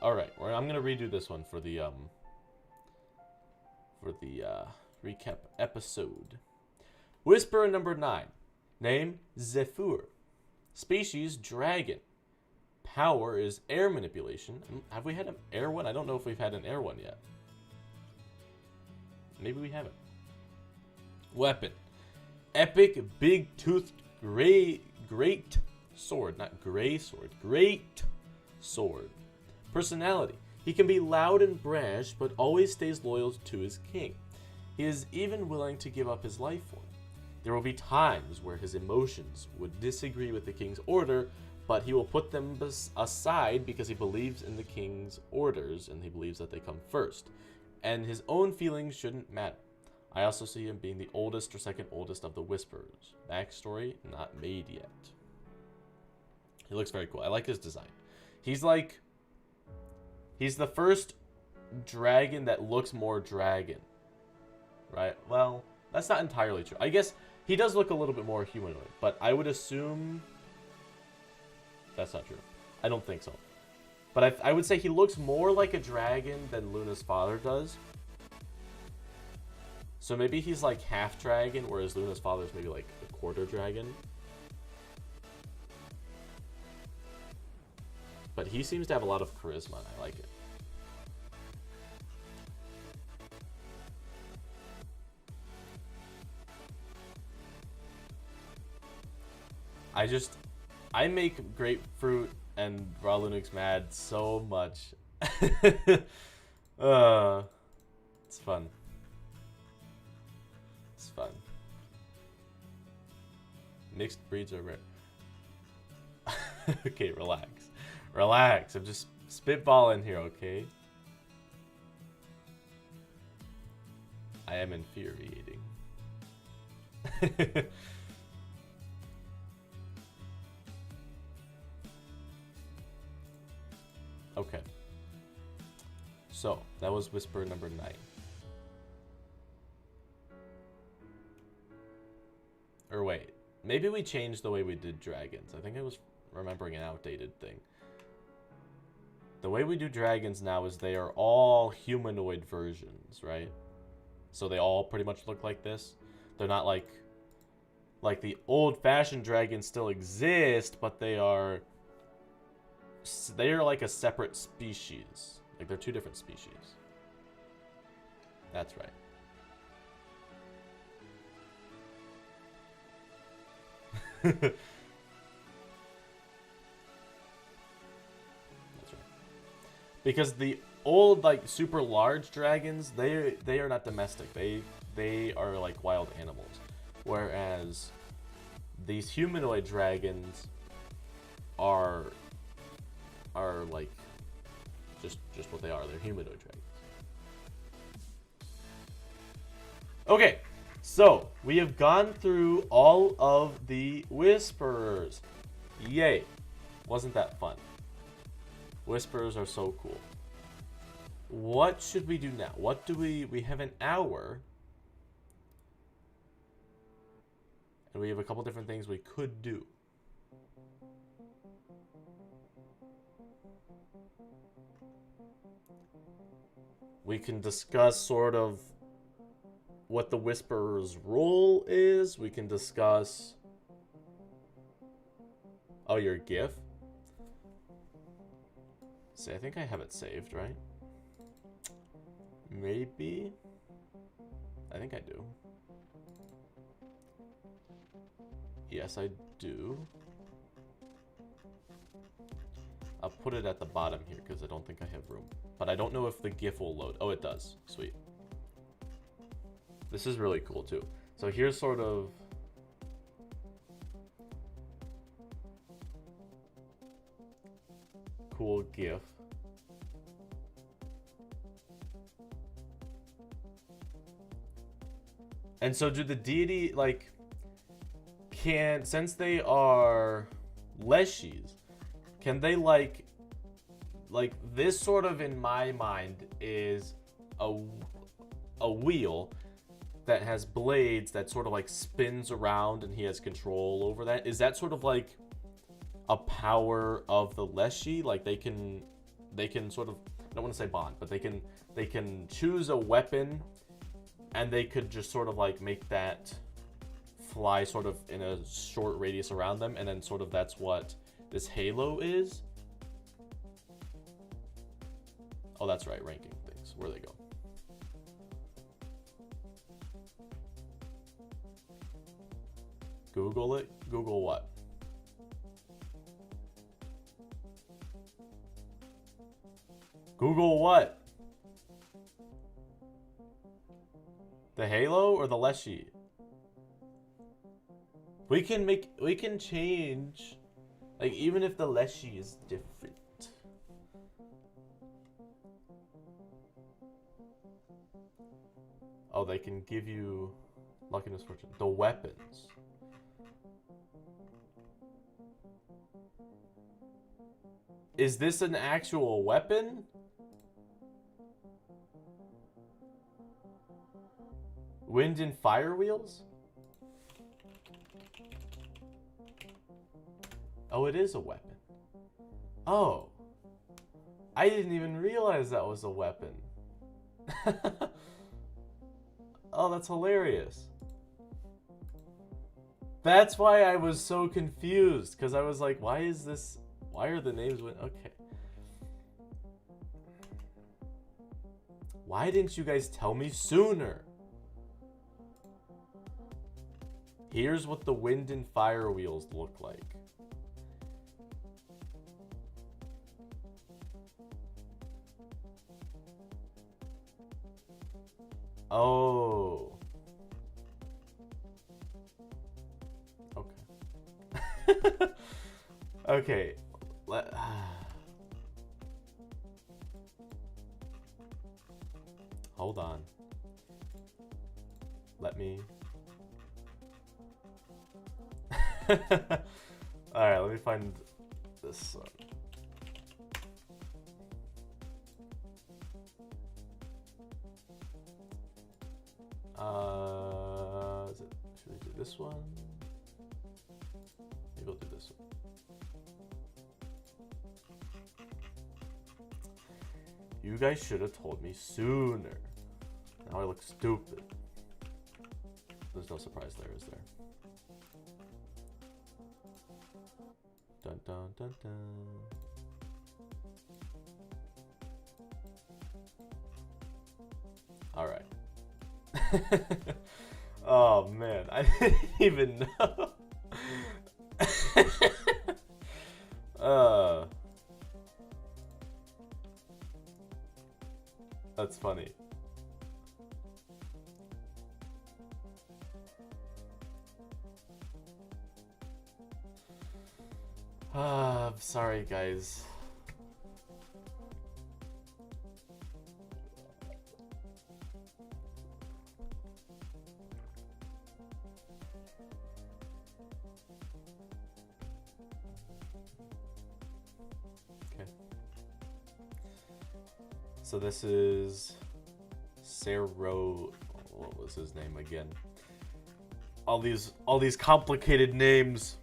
[SPEAKER 2] Alright, I'm gonna redo this one for the recap episode. Whisperer number 9. Name, Zephyr. Species, dragon. Power is air manipulation. Have we had an air one? I don't know if we've had an air one yet. Maybe we haven't. Weapon. Epic, big-toothed, great sword. Not gray sword. Great sword. Personality. He can be loud and brash, but always stays loyal to his king. He is even willing to give up his life for him. There will be times where his emotions would disagree with the king's order, but he will put them aside because he believes in the king's orders and he believes that they come first. And his own feelings shouldn't matter. I also see him being the oldest or second oldest of the Whisperers. Backstory not made yet. He looks very cool. I like his design. He's the first dragon that looks more dragon. Right? Well, that's not entirely true. I guess he does look a little bit more humanoid, but I would assume that's not true. I don't think so. But I would say he looks more like a dragon than Luna's father does. So maybe he's like half dragon, whereas Luna's father is maybe like a quarter dragon. But he seems to have a lot of charisma, and I like it. I make grapefruit and raw Linux mad so much. It's fun. It's fun. Mixed breeds are rare. Okay, relax. Relax. I'm just spitballing here, okay? I am infuriating. Okay. So, that was Whisper number 9. Or wait, maybe we changed the way we did dragons. I think I was remembering an outdated thing. The way we do dragons now is they are all humanoid versions, right? So they all pretty much look like this. They're not like the old-fashioned dragons still exist, but they are like a separate species. Like they're two different species. That's right. That's right. Because the old like super large dragons, they are not domestic. They are like wild animals. Whereas these humanoid dragons are like just what they are. They're humanoid dragons. Okay, so we have gone through all of the Whisperers. Yay. Wasn't that fun? Whisperers are so cool. What should we do now? What do we have an hour. And we have a couple different things we could do. We can discuss sort of what the Whisperer's role is. We can discuss... Oh, your GIF? See, I think I have it saved, right? Maybe? I think I do. Yes, I do. I'll put it at the bottom here because I don't think I have room. But I don't know if the GIF will load. Oh, it does. Sweet. This is really cool too. So here's sort of... cool GIF. And so do the deity, like, since they are Leshies, can they like this sort of, in my mind, is a wheel that has blades that sort of like spins around and he has control over that. Is that sort of like a power of the Leshy? Like they can sort of, I don't want to say bond, but they can choose a weapon and they could just sort of like make that fly sort of in a short radius around them, and then sort of that's what this halo is. Oh, that's right, ranking things. Where they go. Google it? Google what?
[SPEAKER 1] Google what? The Halo or the Leshy? We can change, like, even if the Leshy is different. Oh, they can give you luck and misfortune. The weapons. Is this an actual weapon? Wind and fire wheels? Oh, it is a weapon. Oh. I didn't even realize that was a weapon. Oh, that's hilarious. That's why I was so confused, because I was like, why are the names okay. Why didn't you guys tell me sooner? Here's what the wind and fire wheels look like. Oh. Okay. Okay. Hold on. Let me. Alright, let me find this one. Should we do this one? Maybe we'll do this one. You guys should have told me sooner. Now I look stupid. There's no surprise there, is there? Dun dun dun dun. All right. Oh man, I didn't even know. That's funny. I'm sorry, guys. Okay. So this is Sero. What was his name again? All these complicated names.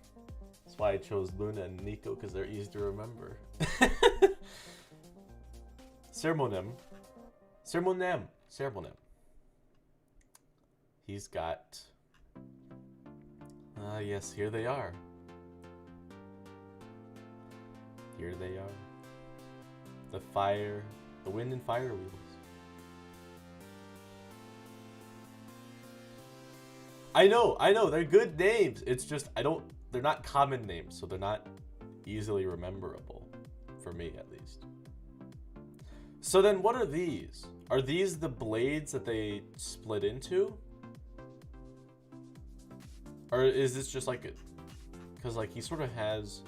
[SPEAKER 1] That's why I chose Luna and Nico, because they're easy to remember. Sermonem. He's got... yes, here they are. Here they are. The wind and fire wheels. I know, they're good names. It's just, they're not common names, so they're not easily rememberable. For me, at least. So then, what are these? Are these the blades that they split into? Or is this just like because like he sort of has...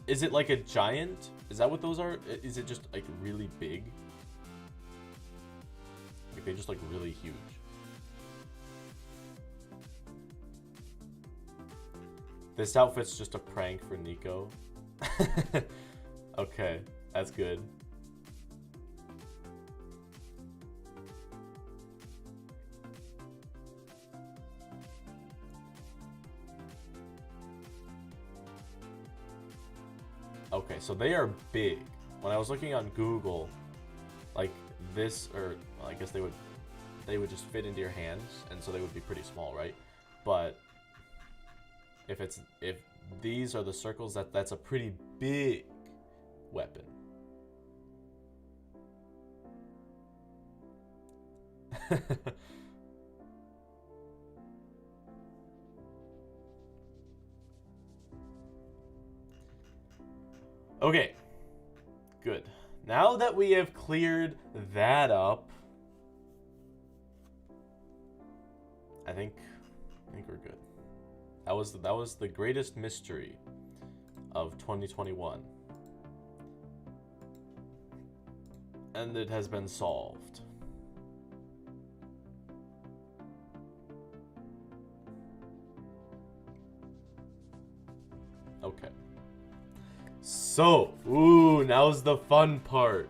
[SPEAKER 1] Is it like a giant? Is that what those are? Is it just like really big? Like they're just like really huge. This outfit's just a prank for Nico. Okay, that's good. Okay, so they are big. When I was looking on Google, like this, or well, I guess they would just fit into your hands, and so they would be pretty small, right? But if these are the circles, that's a pretty big weapon. Okay, good. Now that we have cleared that up, I think we're good. That was the greatest mystery of 2021. And it has been solved. Okay. So, now's the fun part.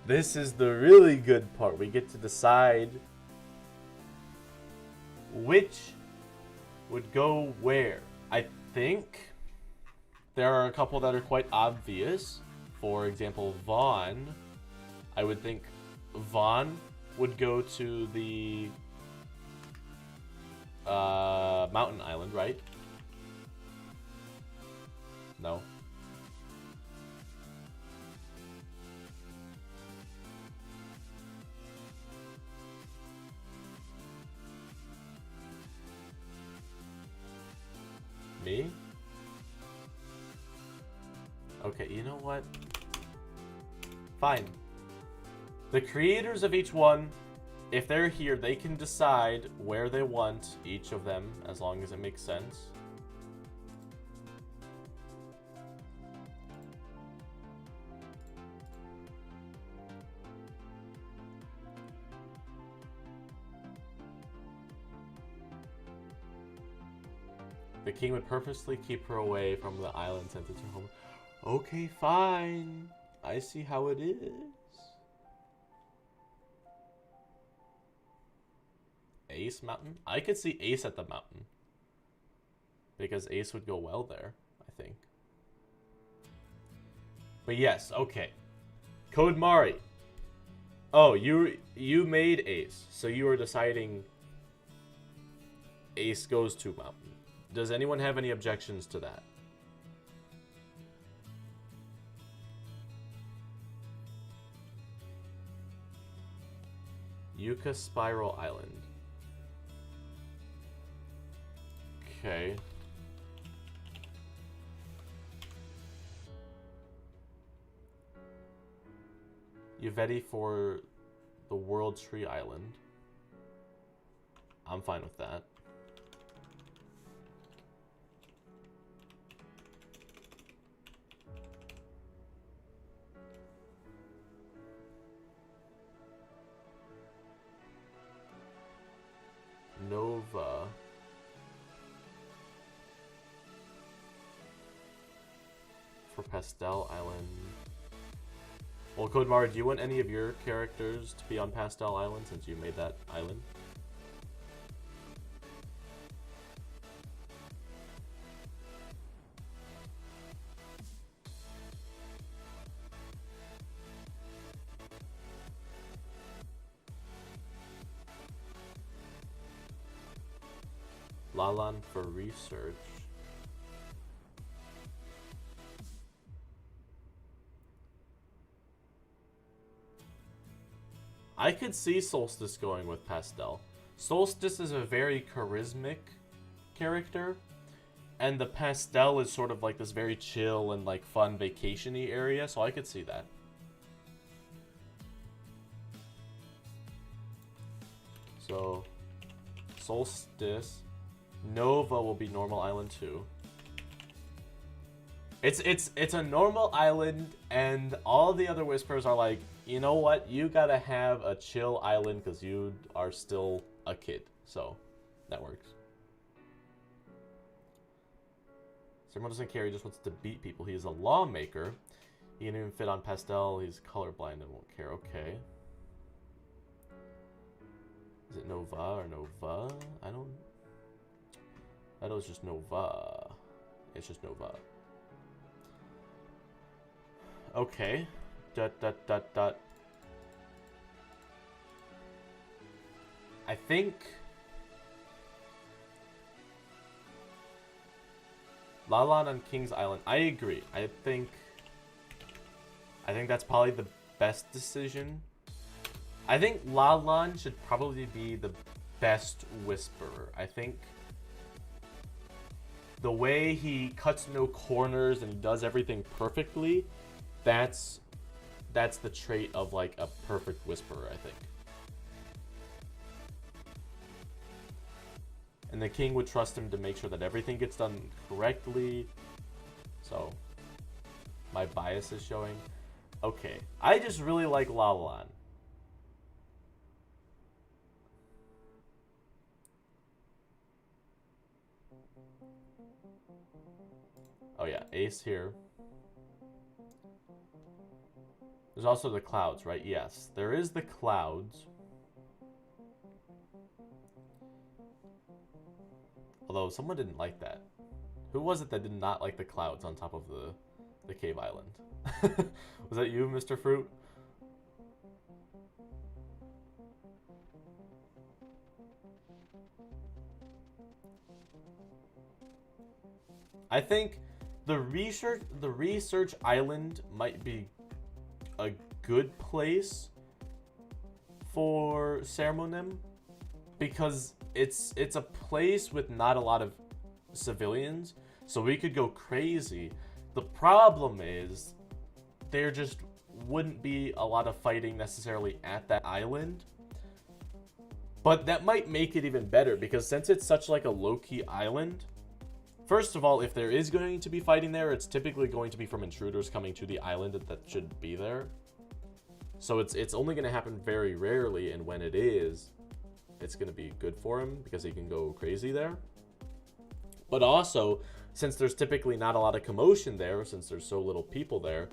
[SPEAKER 1] This is the really good part. We get to decide which would go where. I think there are a couple that are quite obvious. For example, Vaughn. I would think Vaughn would go to the mountain island, right? No. Me? Okay, you know what? Fine. The creators of each one, if they're here, they can decide where they want each of them, as long as it makes sense. The king would purposely keep her away from the island since it's her home. Okay, fine. I see how it is. Ace Mountain? I could see Ace at the mountain. Because Ace would go well there, I think. But yes, okay. Code Mari. Oh, you made Ace. So you were deciding Ace goes to mountain. Does anyone have any objections to that? Yucca Spiral Island. Okay. Yvette for the World Tree Island. I'm fine with that. Nova. For Pastel Island. Well, Kodemar, do you want any of your characters to be on Pastel Island since you made that island? Lalan for research. I could see Solstice going with Pastel. Solstice is a very charismatic character, and the Pastel is sort of like this very chill and like fun vacation-y area, so I could see that. So, Solstice. Nova will be normal island too. It's a normal island, and all the other Whispers are like, you know what? You gotta have a chill island because you are still a kid. So, that works. Sermo doesn't care, he just wants to beat people. He is a lawmaker. He can even fit on Pastel. He's colorblind and won't care. Okay. Is it Nova or Nova? I don't... I thought it was just Nova. It's just Nova. Okay. ... I think... Lalan on King's Island. I agree. I think that's probably the best decision. I think Lalan should probably be the best Whisperer. I think the way he cuts no corners and he does everything perfectly, that's that's the trait of like a perfect whisperer, I think. And the king would trust him to make sure that everything gets done correctly. So, my bias is showing. Okay, I just really like Lalalan. Oh yeah, Ace here. There's also the clouds, right? Yes, there is the clouds. Although someone didn't like that. Who was it that did not like the clouds on top of the cave island? Was that you, Mr. Fruit? I think the research island might be a good place for Ceremonium, because it's a place with not a lot of civilians, so we could go crazy. The problem is there just wouldn't be a lot of fighting necessarily at that island, but that might make it even better, because since it's such like a low-key island, first of all, if there is going to be fighting there, it's typically going to be from intruders coming to the island that should be there. So it's only going to happen very rarely, and when it is, it's going to be good for him because he can go crazy there. But also, since there's typically not a lot of commotion there, since there's so little people there,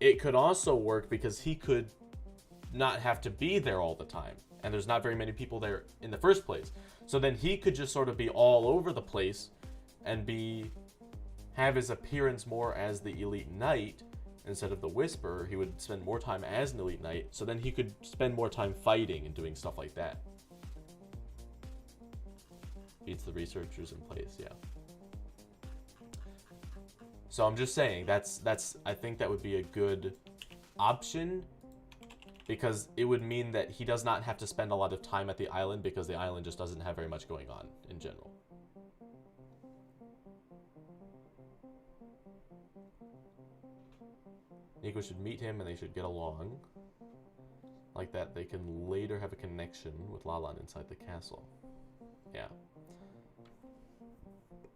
[SPEAKER 1] it could also work because he could not have to be there all the time. And there's not very many people there in the first place. So then he could just sort of be all over the place and have his appearance more as the elite knight instead of the whisperer. He would spend more time as an elite knight, so then he could spend more time fighting and doing stuff like that. Beats the researchers in place, yeah. So I'm just saying, that's I think that would be a good option, because it would mean that he does not have to spend a lot of time at the island, because the island just doesn't have very much going on in general. Nico should meet him and they should get along. Like that, they can later have a connection with Lalalan inside the castle. Yeah.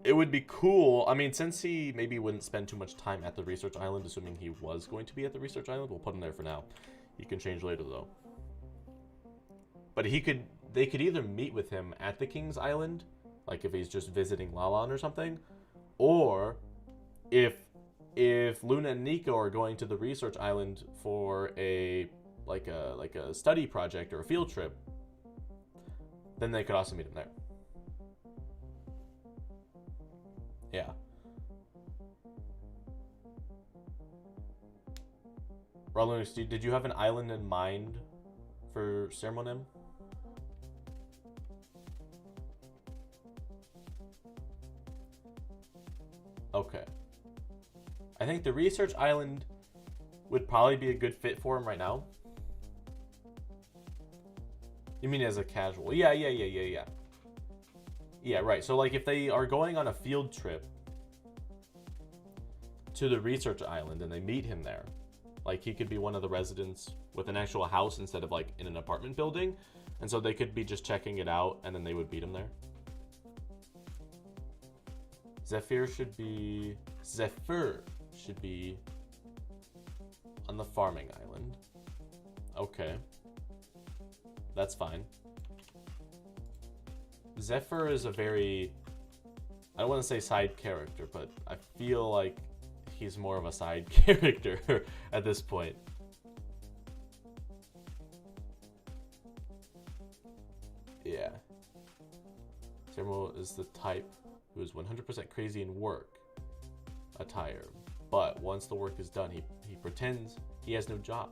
[SPEAKER 1] It would be cool. I mean, since he maybe wouldn't spend too much time at the research island, assuming he was going to be at the research island, we'll put him there for now. He can change later, though. But they could either meet with him at the King's Island, like if he's just visiting Lalalan or something, or if Luna and Nico are going to the research island for a study project or a field trip, then they could also meet him there. Yeah. Rollinus, did you have an island in mind for Ceremonium? Okay. I think the research island would probably be a good fit for him right now. You mean as a casual? Yeah. Yeah, right. So, like, if they are going on a field trip to the research island and they meet him there, like, he could be one of the residents with an actual house instead of, like, in an apartment building. And so they could be just checking it out, and then they would meet him there. Zephyr should be on the farming island. Okay. That's fine. Zephyr is a very, I don't want to say side character, but I feel like he's more of a side character at this point. Yeah. Samuel is the type who is 100% crazy in work attire, but once the work is done, he pretends he has no job.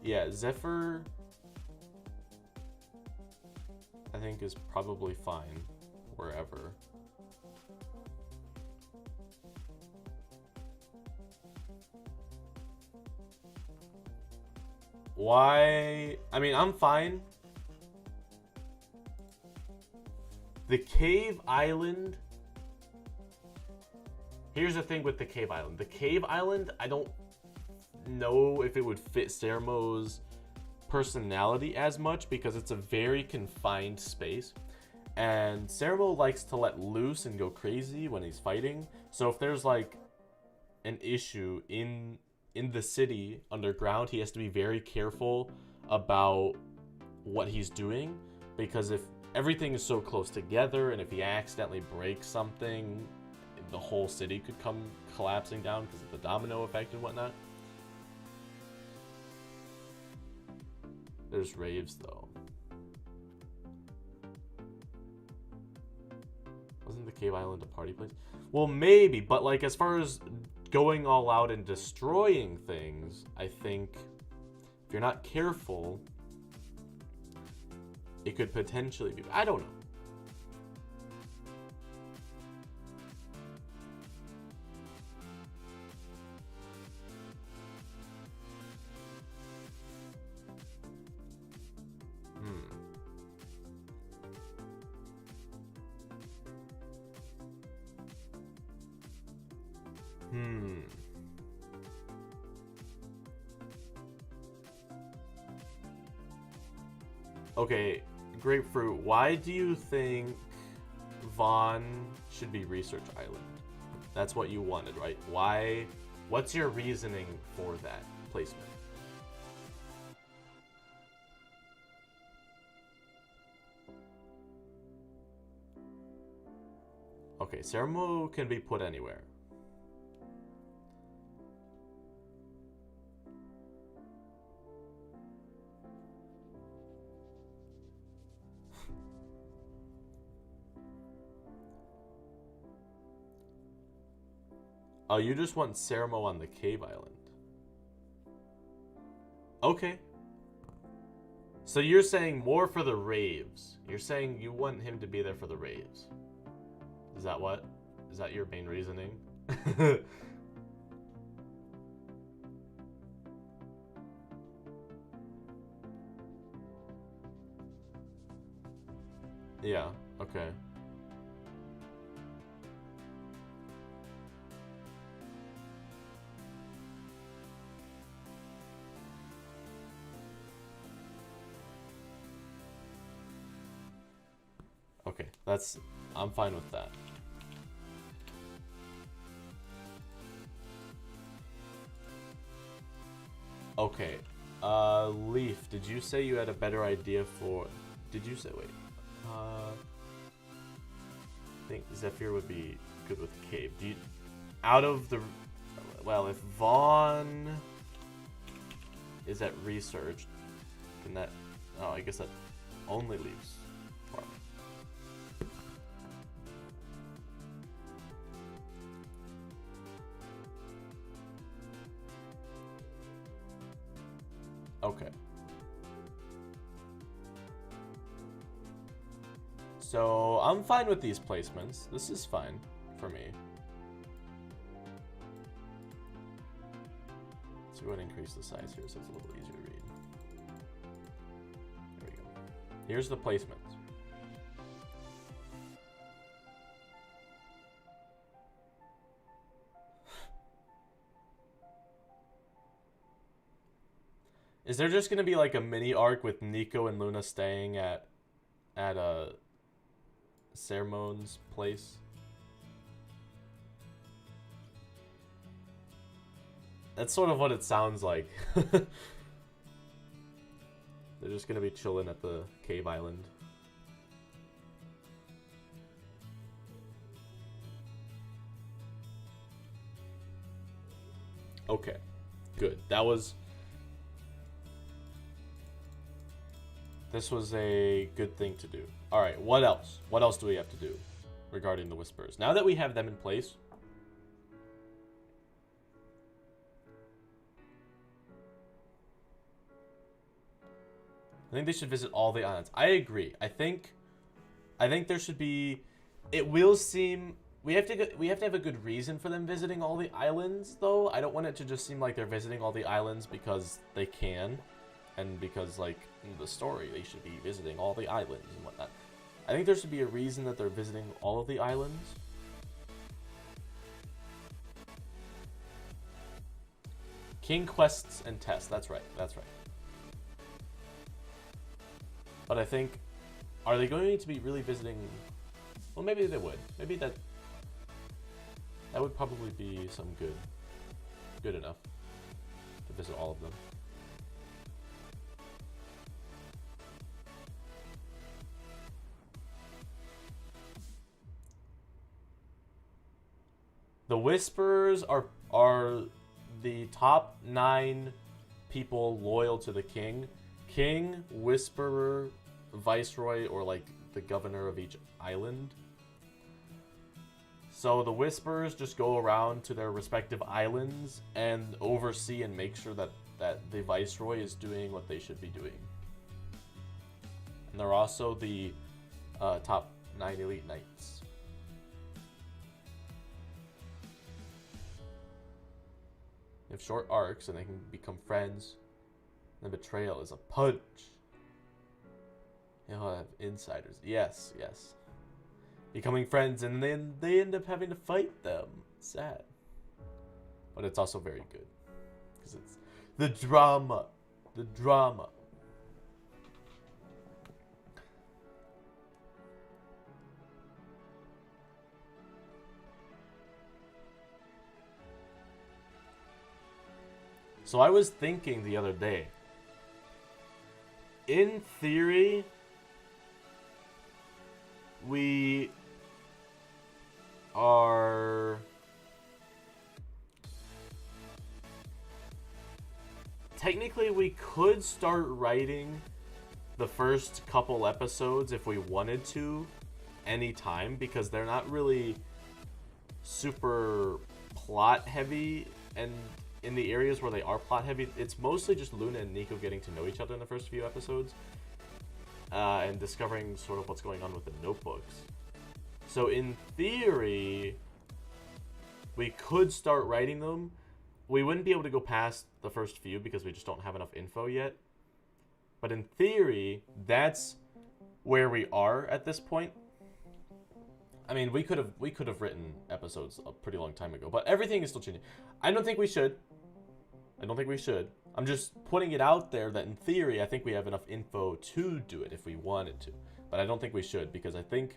[SPEAKER 1] Yeah, Zephyr, I think, is probably fine wherever.
[SPEAKER 2] Why? I mean, I'm fine. The cave island. Here's the thing with the cave island. The cave island, I don't know if it would fit Sermo's personality as much because it's a very confined space. And Sermo likes to let loose and go crazy when he's fighting. So if there's like an issue in the city underground, he has to be very careful about what he's doing, because if everything is so close together and if he accidentally breaks something, the whole city could come collapsing down because of the domino effect and whatnot. There's raves though. Wasn't the cave island a party place? Well, maybe, but like as far as going all out and destroying things, I think if you're not careful, it could potentially be. I don't know. Okay, Grapefruit, why do you think Vaughn should be Research Island? That's what you wanted, right? Why? What's your reasoning for that placement? Okay, Sermo can be put anywhere. Oh, you just want Sermo on the cave island. Okay. So you're saying more for the raves. You're saying you want him to be there for the raves. Is that what? Is that your main reasoning? Yeah, okay. Okay, I'm fine with that. Okay, Leaf, did you say you had a better idea for, did you say, wait, I think Zephyr would be good with Cave. Do you, out of the, well, if Vaughn is at Research, then that, oh, I guess that only leaves Farm. Okay. So I'm fine with these placements. This is fine for me. So go ahead and increase the size here so it's a little easier to read. There we go. Here's the placements. Is there just gonna be like a mini arc with Nico and Luna staying at Sermon's place? That's sort of what it sounds like. They're just gonna be chilling at the cave island. Okay, good. This was a good thing to do. All right, what else? What else do we have to do regarding the Whispers? Now that we have them in place, I think they should visit all the islands. I agree. I think there should be. It will seem we have to have a good reason for them visiting all the islands, though. I don't want it to just seem like they're visiting all the islands because they can. and because, like, in the story, they should be visiting all the islands and whatnot. I think there should be a reason that they're visiting all of the islands. King quests and tests. That's right. That's right. But I think, are they going to be really visiting? Well, maybe they would. Maybe that would probably be some good enough to visit all of them. The Whisperers are the top 9 people loyal to the king. King, Whisperer, Viceroy, or like the governor of each island. So the Whisperers just go around to their respective islands and oversee and make sure that the Viceroy is doing what they should be doing. And they're also the top 9 elite knights. They have short arcs and they can become friends. The betrayal is a punch. You'll have insiders. Yes, yes. Becoming friends, and then they end up having to fight them. Sad. But it's also very good. Because it's the drama. The drama. So I was thinking the other day, in theory, we are technically we could start writing the first couple episodes if we wanted to anytime, because they're not really super plot heavy, and in the areas where they are plot heavy, it's mostly just Luna and Nico getting to know each other in the first few episodes, and discovering sort of what's going on with the notebooks. So in theory, we could start writing them. We wouldn't be able to go past the first few because we just don't have enough info yet. But in theory, that's where we are at this point. I mean, we could have written episodes a pretty long time ago, but everything is still changing. I don't think we should. I'm just putting it out there that in theory, I think we have enough info to do it if we wanted to. But I don't think we should, because I think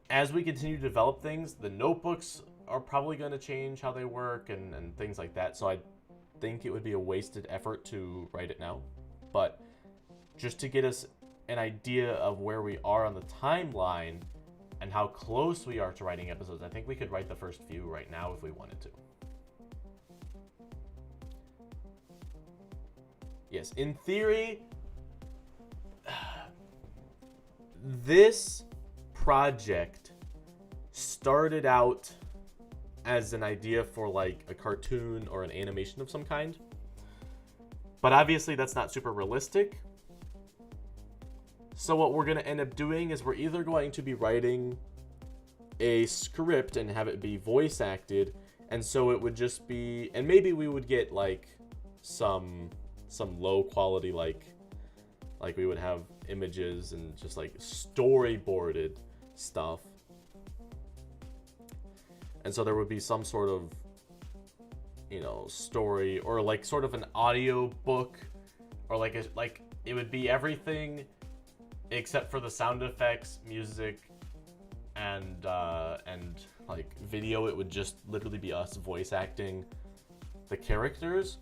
[SPEAKER 2] as we continue to develop things, the notebooks are probably going to change how they work and things like that. So I think it would be a wasted effort to write it now. But just to get us an idea of where we are on the timeline and how close we are to writing episodes, I think we could write the first few right now if we wanted to. Yes, in theory, this project started out as an idea for like a cartoon or an animation of some kind. But obviously that's not super realistic. So what we're going to end up doing is we're either going to be writing a script and have it be voice acted, and so it would just be, and maybe we would get like some low quality, like we would have images and just like storyboarded stuff. And so there would be some sort of, story, or like sort of an audio book, or like it would be everything except for the sound effects, music, and like video. It would just literally be us voice acting the characters.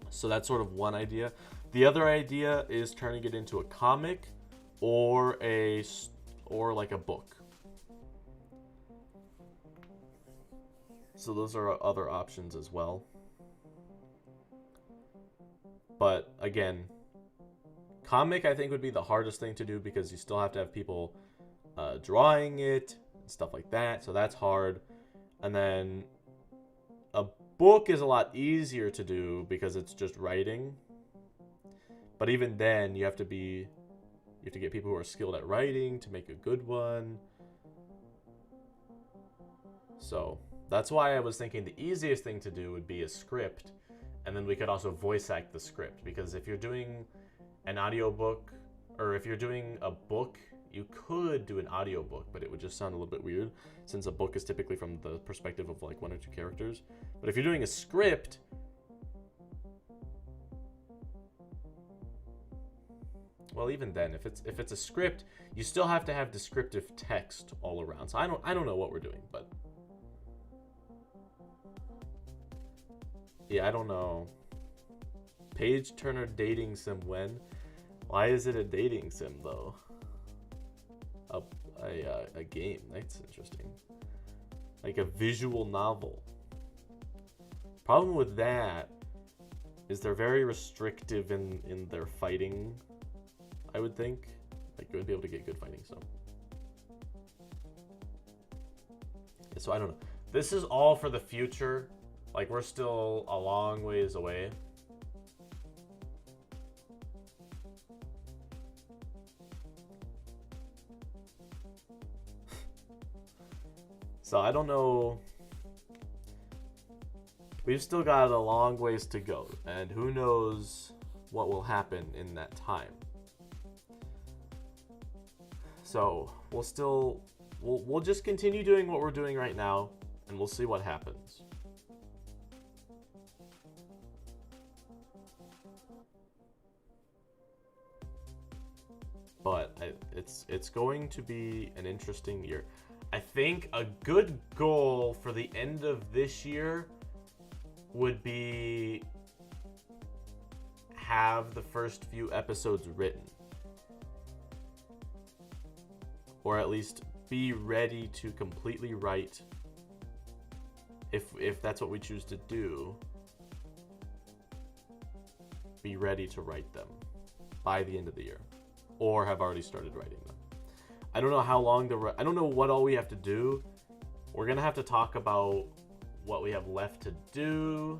[SPEAKER 2] So that's sort of one idea. The other idea is turning it into a comic or like a book. So those are other options as well. But again, comic I think would be the hardest thing to do, because you still have to have people drawing it and stuff like that. So that's hard. And then a book is a lot easier to do because it's just writing. But even then, you have to get people who are skilled at writing to make a good one. So that's why I was thinking the easiest thing to do would be a script,
[SPEAKER 1] and then we could also voice act the script, because if you're doing an audiobook, or if you're doing a book, you could do an audiobook, but it would just sound a little bit weird, since a book is typically from the perspective of like 1 or 2 characters. But if you're doing a script, well, even then, if it's a script, you still have to have descriptive text all around. So I don't know what we're doing, but yeah, I don't know. Page Turner dating sim when? Why is it a dating sim though? A game. That's interesting. Like a visual novel. Problem with that is they're very restrictive in their fighting, I would think. Like, you wouldn't be able to get good fighting, so. Yeah, so I don't know. This is all for the future. Like, we're still a long ways away. So I don't know. We've still got a long ways to go, and who knows what will happen in that time. So we'll just continue doing what we're doing right now, and we'll see what happens. But it's going to be an interesting year. I think a good goal for the end of this year would be have the first few episodes written. Or at least be ready to completely write, if that's what we choose to do, be ready to write them by the end of the year. Or have already started writing them. I don't know how long I don't know what all we have to do. We're gonna have to talk about what we have left to do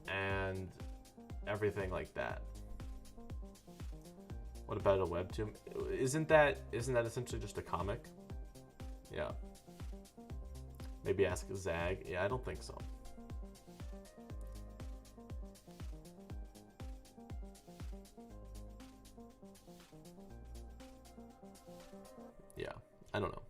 [SPEAKER 1] and everything like that. What about a webtoon? Isn't that essentially just a comic? Yeah. Maybe ask Zag. Yeah, I don't think so. Yeah, I don't know.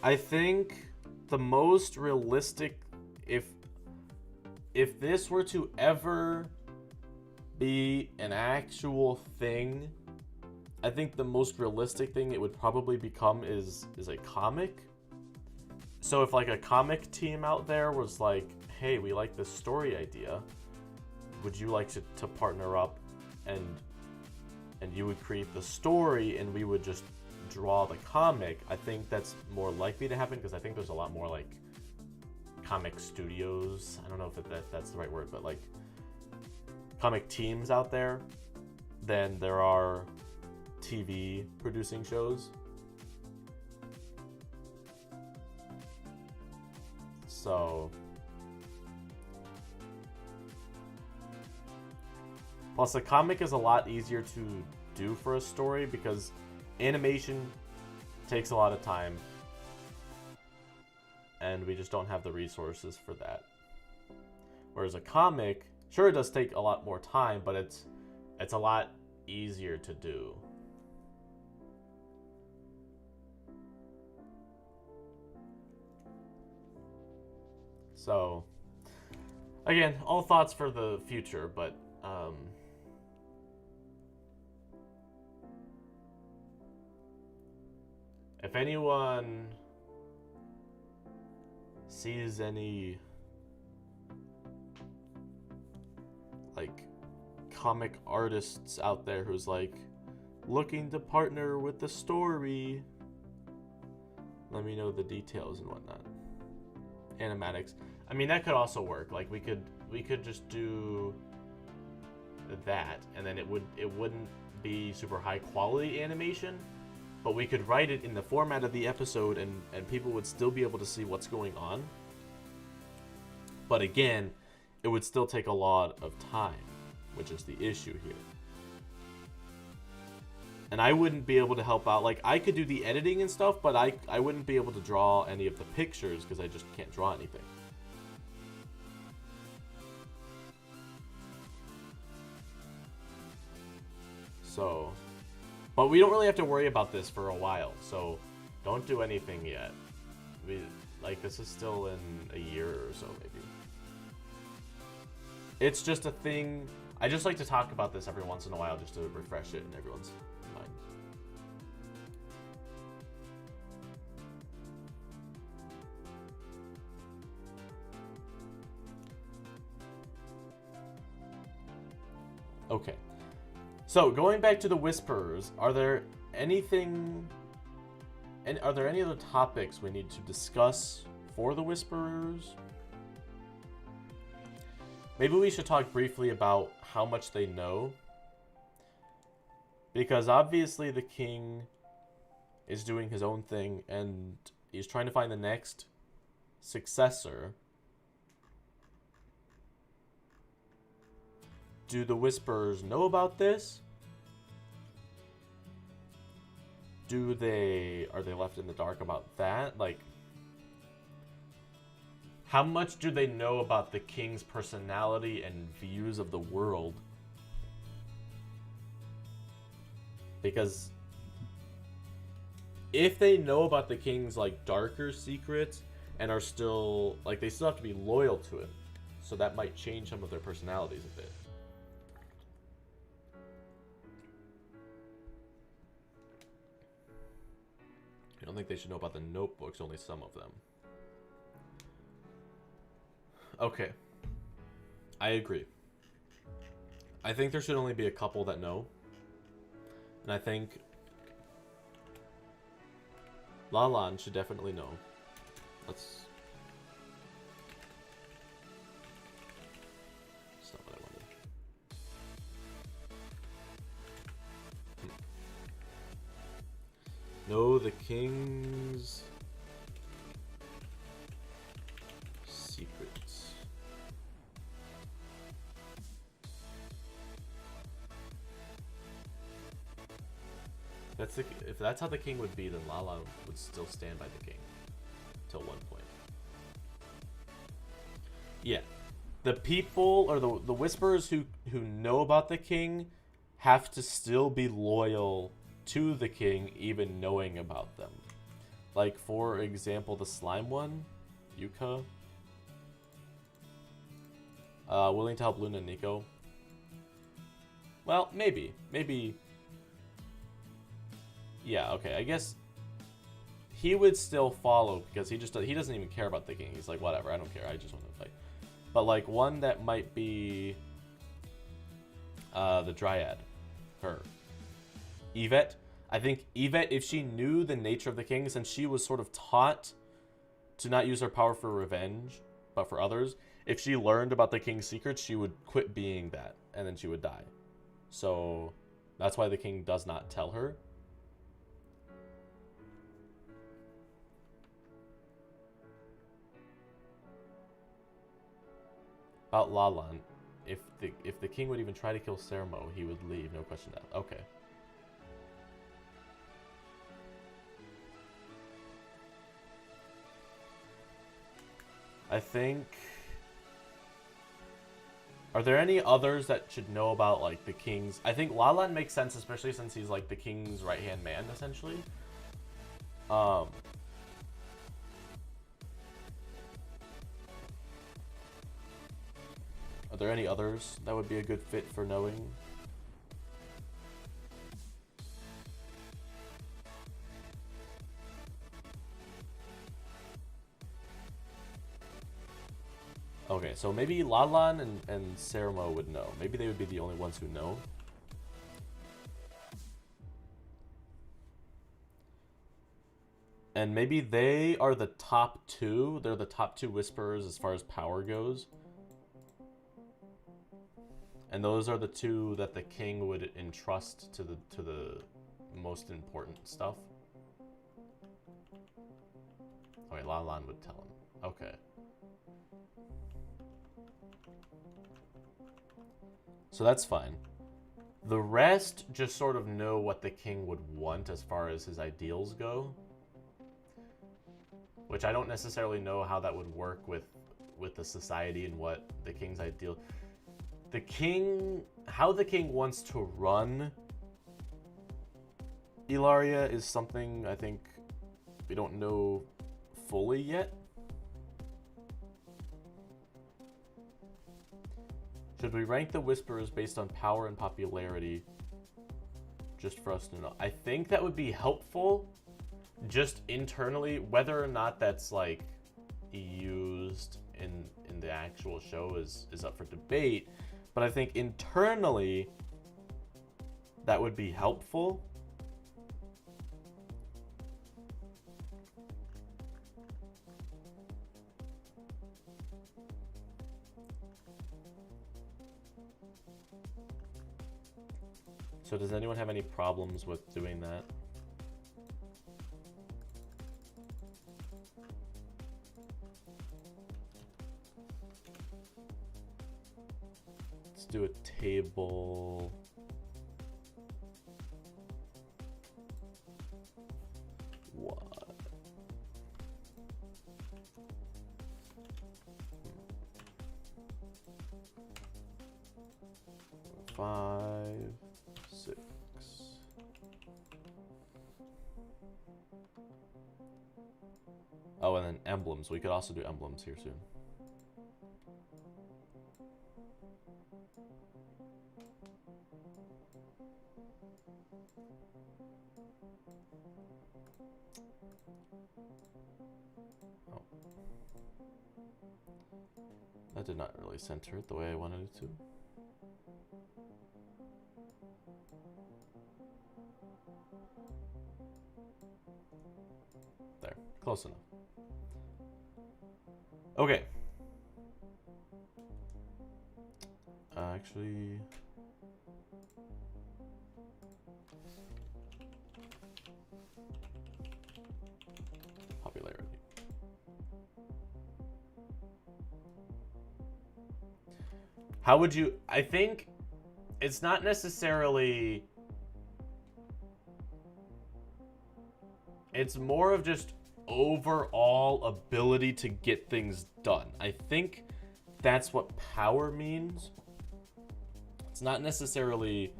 [SPEAKER 1] I think the most realistic, if this were to ever be an actual thing, I think the most realistic thing it would probably become is a comic. So if like a comic team out there was like, hey, we like this story idea, would you like to partner up and you would create the story and we would just draw the comic? I think that's more likely to happen, because I think there's a lot more like comic studios, I don't know if that's the right word, but like comic teams out there than there are TV producing shows. So plus a comic is a lot easier to do for a story, because animation takes a lot of time and we just don't have the resources for that. Whereas a comic, sure, it does take a lot more time, but it's a lot easier to do. So again, all thoughts for the future, but if anyone sees any like comic artists out there who's like looking to partner with the story, let me know the details and whatnot. Animatics. I mean, that could also work. Like we could just do that, and then it wouldn't be super high quality animation, but we could write it in the format of the episode, and people would still be able to see what's going on. But again, it would still take a lot of time, which is the issue here. And I wouldn't be able to help out. Like, I could do the editing and stuff, but I wouldn't be able to draw any of the pictures because I just can't draw anything. So, but we don't really have to worry about this for a while, so don't do anything yet. Like, this is still in a year or so, maybe. It's just a thing. I just like to talk about this every once in a while just to refresh it in everyone's mind. Okay. So, going back to the Whisperers, are there any other topics we need to discuss for the Whisperers? Maybe we should talk briefly about how much they know. Because obviously the king is doing his own thing and he's trying to find the next successor. Do the Whisperers know about this? Are they left in the dark about that? Like, how much do they know about the king's personality and views of the world? Because if they know about the king's, like, darker secrets and are still, like, they still have to be loyal to him. So that might change some of their personalities a bit. I don't think they should know about the notebooks, only some of them. Okay. I agree. I think there should only be a couple that know. And I think Lalan should definitely know. That's not what I wanted. Know the king's secrets. If that's how the king would be, then Lala would still stand by the king till one point. Yeah, the people or the Whisperers who know about the king have to still be loyal to the king, even knowing about them. Like, for example, the slime one, Yuka. Willing to help Luna and Nico. Well, maybe. Yeah, okay, I guess he would still follow because he doesn't even care about the king. He's like, whatever, I don't care, I just want to fight. But, like, one that might be the Dryad, her. Yvette. I think Yvette, if she knew the nature of the king, since she was sort of taught to not use her power for revenge, but for others, if she learned about the king's secrets, she would quit being that, and then she would die. So, that's why the king does not tell her. About Lalan, if the king would even try to kill Sermo, he would leave, no question asked. Okay. I think... Are there any others that should know about, like, the king's... I think Lalan makes sense, especially since he's, like, the king's right-hand man, essentially. Are there any others that would be a good fit for knowing? Okay, so maybe Lalan and Sermo would know. Maybe they would be the only ones who know. And maybe they are the top two. They're the top two Whisperers as far as power goes. And those are the two that the king would entrust to the most important stuff. Okay, Lalan would tell him. Okay. So that's fine. The rest just sort of know what the king would want as far as his ideals go. Which I don't necessarily know how that would work with the society and what the king's ideal. The king, how the king wants to run Ilaria is something I think we don't know fully yet. Should we rank the Whisperers based on power and popularity? Just for us to know. I think that would be helpful just internally. Whether or not that's like used in the actual show is up for debate. But I think internally that would be helpful. So does anyone have any problems with doing that? Let's do a table. What? Five. 6. Oh, and then emblems. We could also do emblems here soon. Oh. That did not really center it the way I wanted it to. There, close enough. Okay. Actually, popularity. How would you? I think it's not necessarily. It's more of just overall ability to get things done. I think that's what power means. It's not necessarily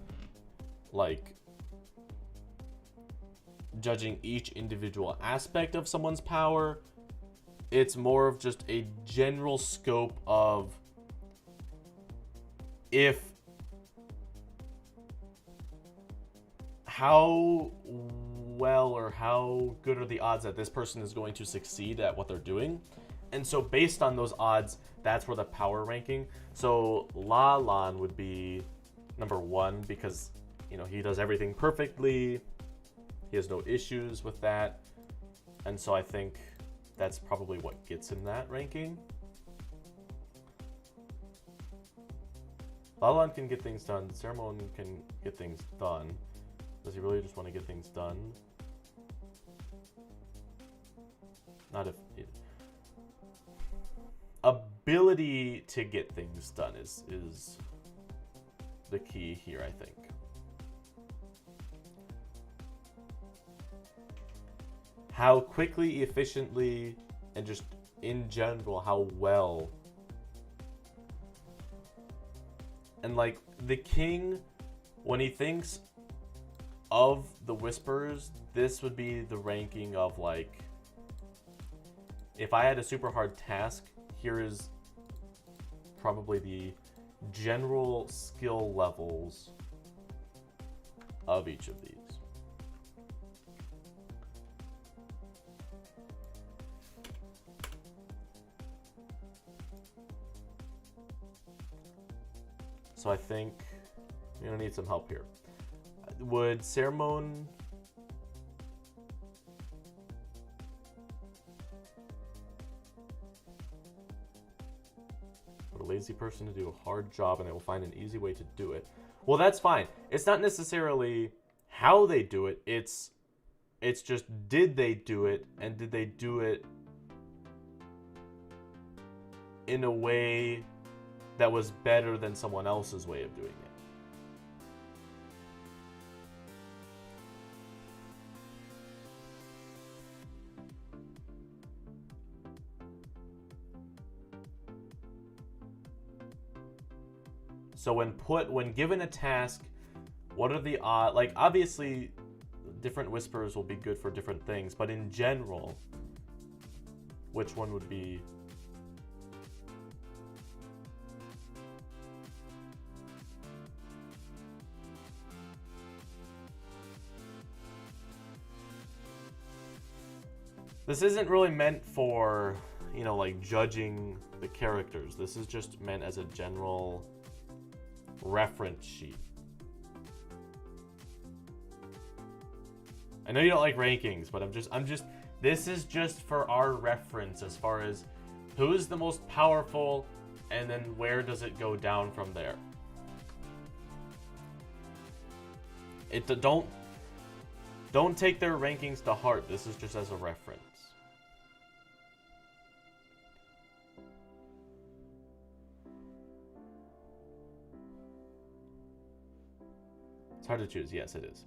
[SPEAKER 1] like judging each individual aspect of someone's power. It's more of just a general scope of how well or how good are the odds that this person is going to succeed at what they're doing. And so based on those odds, that's where the power ranking. So Lalan would be number 1 because, you know, he does everything perfectly. He has no issues with that. And so I think that's probably what gets him that ranking. Lalan can get things done. Ceremon can get things done. Does he really just want to get things done? Not if... Ability to get things done is the key here, I think. How quickly, efficiently, and just in general, how well. And like the king, when he thinks of the Whisperers, this would be the ranking of like, if I had a super hard task, here is probably the general skill levels of each of these. So I think you're gonna need some help here. Would Ceremon... For a lazy person to do a hard job and they will find an easy way to do it. Well, that's fine. It's not necessarily how they do it. It's just, did they do it, and did they do it in a way that was better than someone else's way of doing it. So when given a task, what are the odds? Like, obviously, different whisperers will be good for different things, but in general, which one would be? This isn't really meant for, you know, like judging the characters. This is just meant as a general reference sheet. I know you don't like rankings, but this is just for our reference as far as who's the most powerful and then where does it go down from there. Don't take their rankings to heart. This is just as a reference. It's hard to choose. Yes, it is.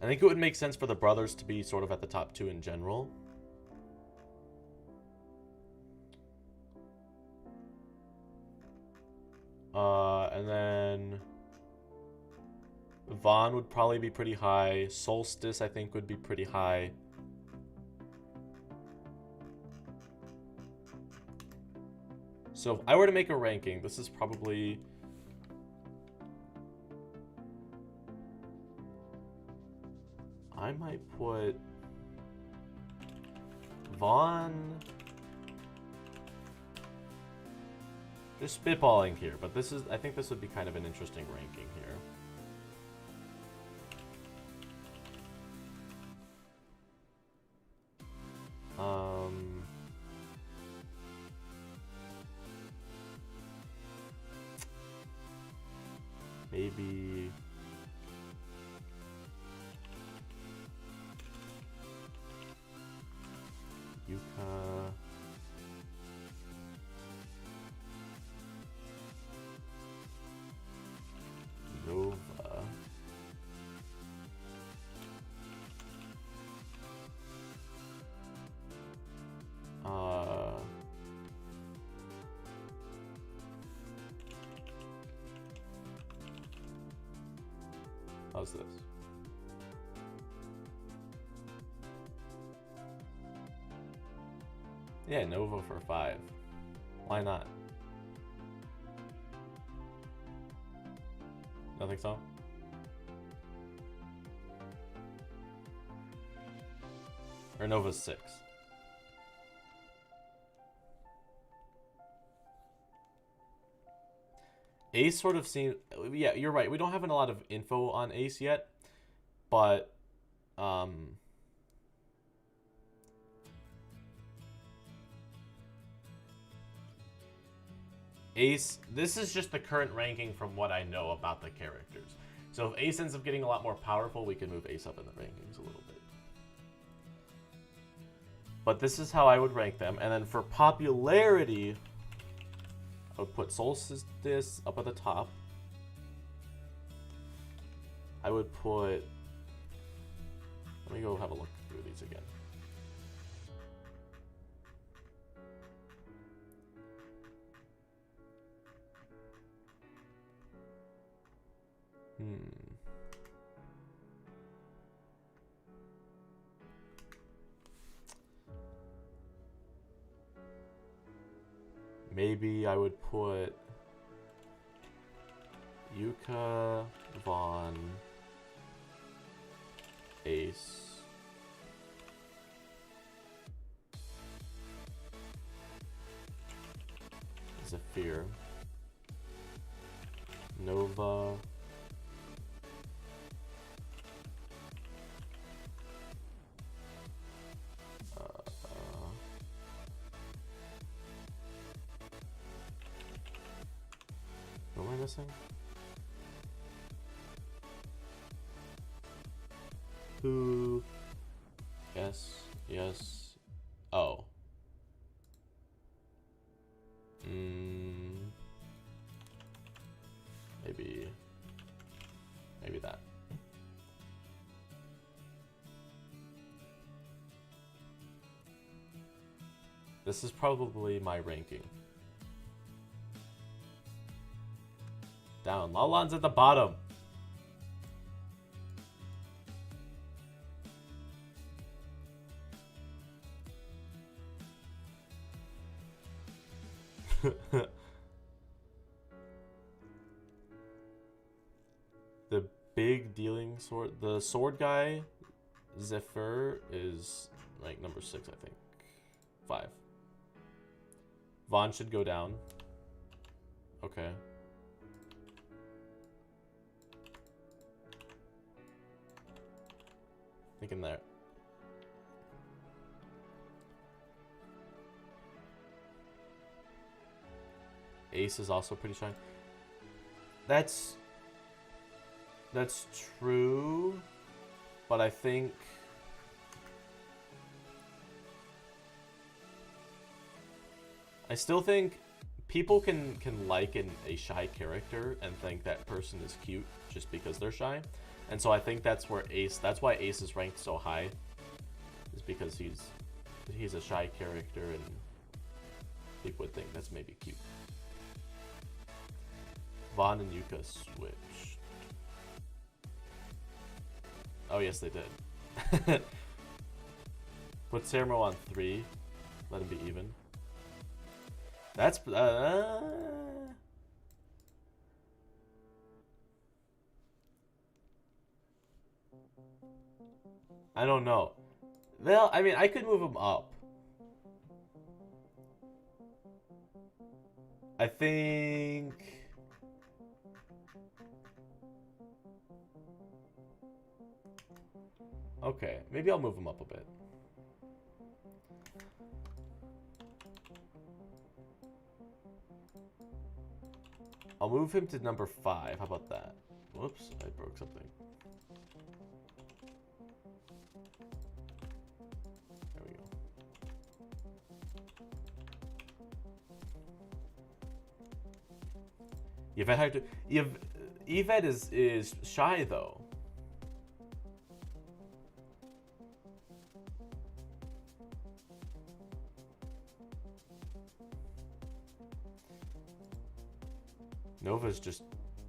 [SPEAKER 1] I think it would make sense for the brothers to be sort of at the top 2 in general. And then Vaughn would probably be pretty high. Solstice, I think, would be pretty high. So if I were to make a ranking, this is probably... I might put Vaughn... Just spitballing here, but this is... I think this would be kind of an interesting ranking here. Maybe... Yuka... Nova... How's this? Yeah, Nova for 5. Why not? Don't think so? Or Nova's 6. Ace sort of seems... Yeah, you're right. We don't have a lot of info on Ace yet. But... Ace... This is just the current ranking from what I know about the characters. So if Ace ends up getting a lot more powerful, we can move Ace up in the rankings a little bit. But this is how I would rank them. And then for popularity... I would put Solstice up at the top. I would put... Let me go have a look through these again. Maybe I would put Yuka, Vaughn, Ace, Zephyr, Nova, what am I missing? Who? Yes, yes, This is probably my ranking. Down. Lalan's at the bottom. The big dealing sword. The sword guy, Zephyr, is like number 6, I think. 5. Vaughn should go down. Okay. Thinking there. Ace is also pretty shy. That's true, but I think I still think people can like a shy character and think that person is cute just because they're shy. And so I think that's why Ace is ranked so high, is because he's a shy character and people would think that's maybe cute. Vaughn and Yuka switched. Oh yes, they did. Put Sermo on 3. Let him be even. That's I don't know. Well, I mean, I could move him up. I think okay, maybe I'll move him up a bit. I'll move him to number 5. How about that? Whoops, I broke something. There we go. Yvette had to. Yvette is shy though. Nova's just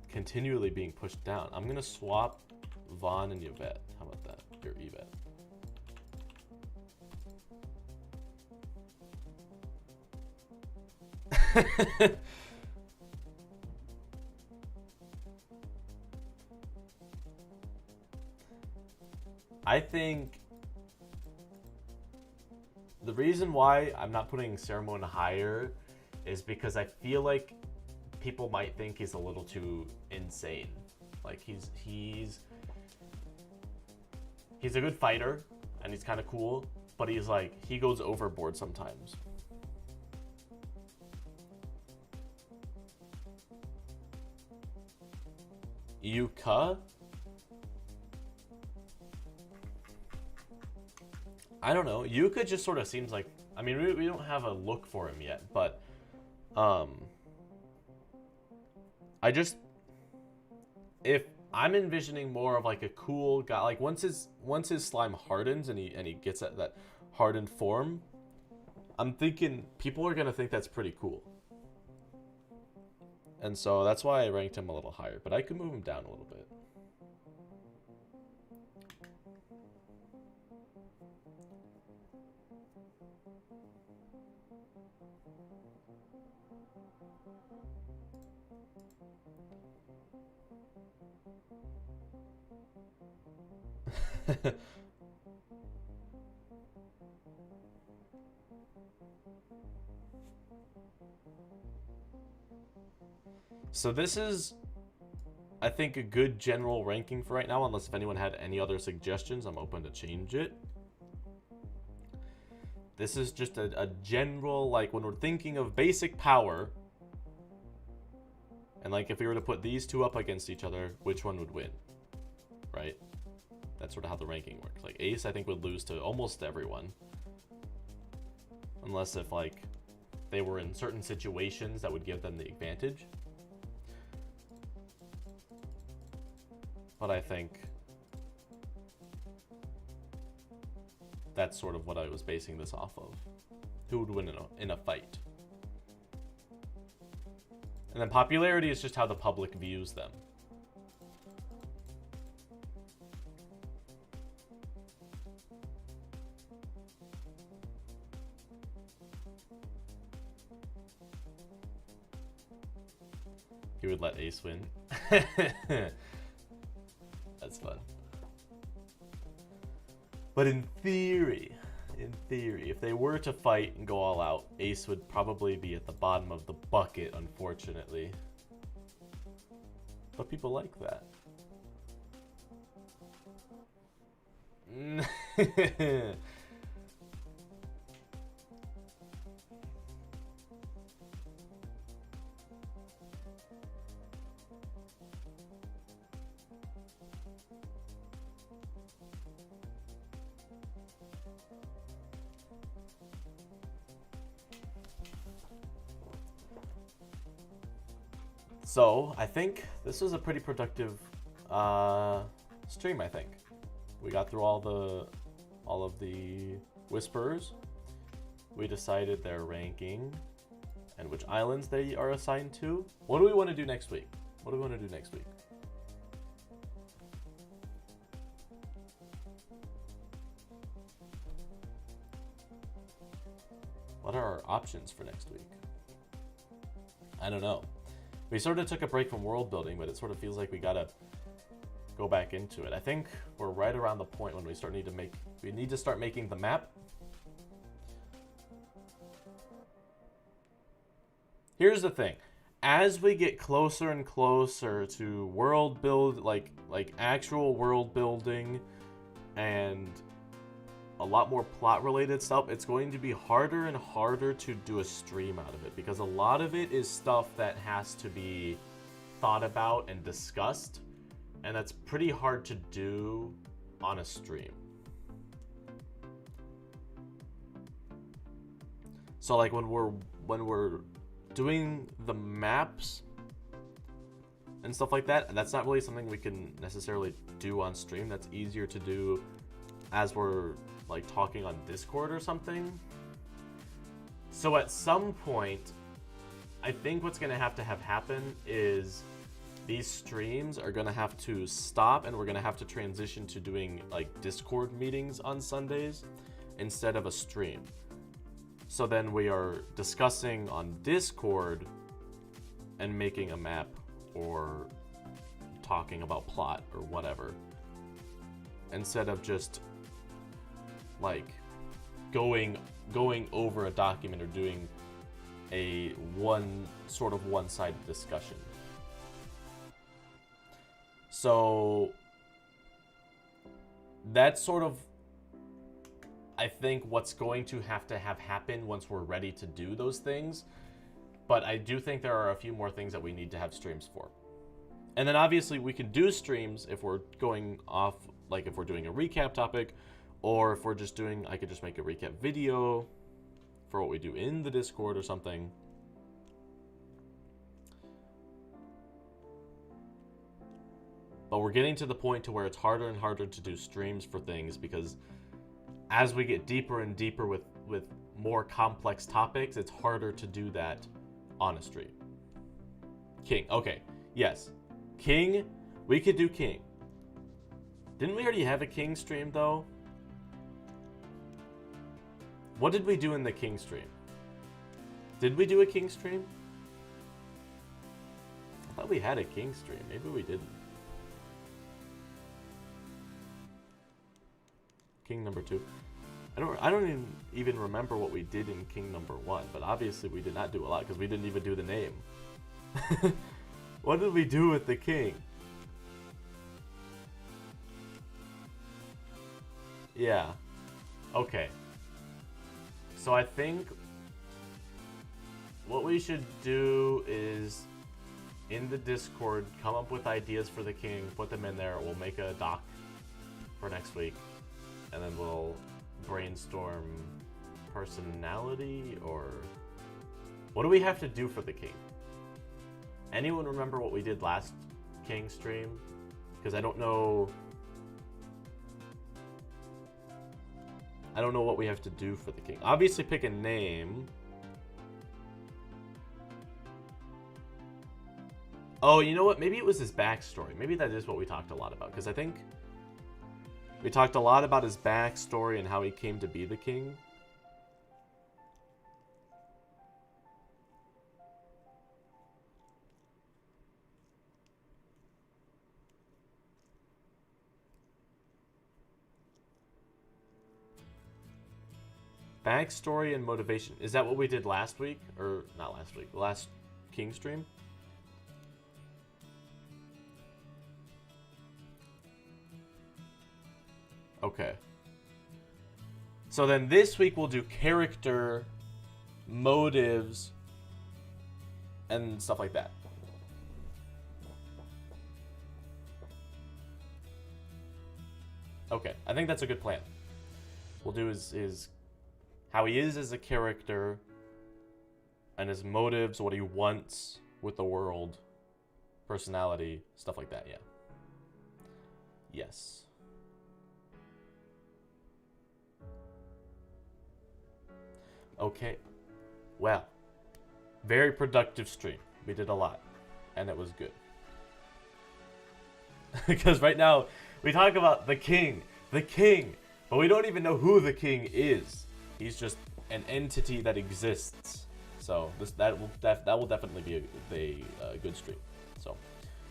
[SPEAKER 1] continually being pushed down. I'm gonna swap Vaughn and Yvette. How about that? Or Yvette. I think the reason why I'm not putting Ceremon higher is because I feel like people might think he's a little too insane. Like he's a good fighter and he's kind of cool, but he goes overboard sometimes. Yuka, I don't know. Yuka just sort of seems like, I mean, we don't have a look for him yet, but if I'm envisioning more of like a cool guy, like once his slime hardens and he gets that hardened form, I'm thinking people are gonna think that's pretty cool. And so that's why I ranked him a little higher, but I could move him down a little bit. So this is, I think, a good general ranking for right now, unless if anyone had any other suggestions, I'm open to change it. This is just a general, like, when we're thinking of basic power, and like if we were to put these two up against each other, which one would win, right? That's sort of how the ranking works. Like Ace, I think, would lose to almost everyone, unless if like they were in certain situations that would give them the advantage. But I think that's sort of what I was basing this off of.
[SPEAKER 2] who would win in a fight. And then popularity is just how the public views them. He would let Ace win. That's fun. But in theory, if they were to fight and go all out, Ace would probably be at the bottom of the bucket, unfortunately. But people like that. So I think this was a pretty productive stream. I think we got through all of the whisperers. We decided their ranking and which islands they are assigned to. What do we want to do next week? What do we want to do next week? What are our options for next week? I don't know. We sort of took a break from world building, but it sort of feels like we gotta go back into it. I think we're right around the point when we need to start making the map. Here's the thing. As we get closer and closer to world build, like actual world building and a lot more plot related stuff, it's going to be harder and harder to do a stream out of it, because a lot of it is stuff that has to be thought about and discussed, and that's pretty hard to do on a stream. So like when we're doing the maps and stuff like that, that's not really something we can necessarily do on stream. That's easier to do as we're like talking on Discord or something. So at some point, I think what's gonna have to happen is these streams are gonna have to stop, and we're gonna have to transition to doing like Discord meetings on Sundays instead of a stream. So then we are discussing on Discord and making a map or talking about plot or whatever, instead of just like going over a document or doing a one-sided discussion. So that's sort of, I think, what's going to have happen once we're ready to do those things. But I do think there are a few more things that we need to have streams for. And then obviously we can do streams if we're going off, like if we're doing a recap topic, or if we're just doing, I could just make a recap video for what we do in the Discord or something. But we're getting to the point to where it's harder and harder to do streams for things, because as we get deeper and deeper with more complex topics, it's harder to do that on a stream. King, okay, yes. King, we could do King. Didn't we already have a King stream though? What did we do in the King stream? Did we do a King stream? I thought we had a King stream. Maybe we didn't. King number 2. I don't even remember what we did in King number 1, but obviously we did not do a lot because we didn't even do the name. What did we do with the King? Yeah. Okay. So I think what we should do is in the Discord come up with ideas for the King, put them in there. We'll make a doc for next week, and then we'll brainstorm personality, or what do we have to do for the King? Anyone remember what we did last King stream? Because I don't know.
[SPEAKER 1] I don't know what we have to do for the king. Obviously, pick a name. Oh, you know what? Maybe it was his backstory. Maybe that is what we talked a lot about. Because I think we talked a lot about his backstory and how he came to be the king. Backstory and motivation. Is that what we did last week? Or not last week. Last king stream? Okay. So then this week we'll do character, motives, and stuff like that. Okay, I think that's a good plan. We'll do his how he is as a character, and his motives, what he wants with the world, personality, stuff like that, yeah. Yes. Okay. Well, very productive stream. We did a lot, and it was good. Because right now, we talk about the king, but we don't even know who the king is. He's just an entity that exists. So that will definitely be a good stream. So,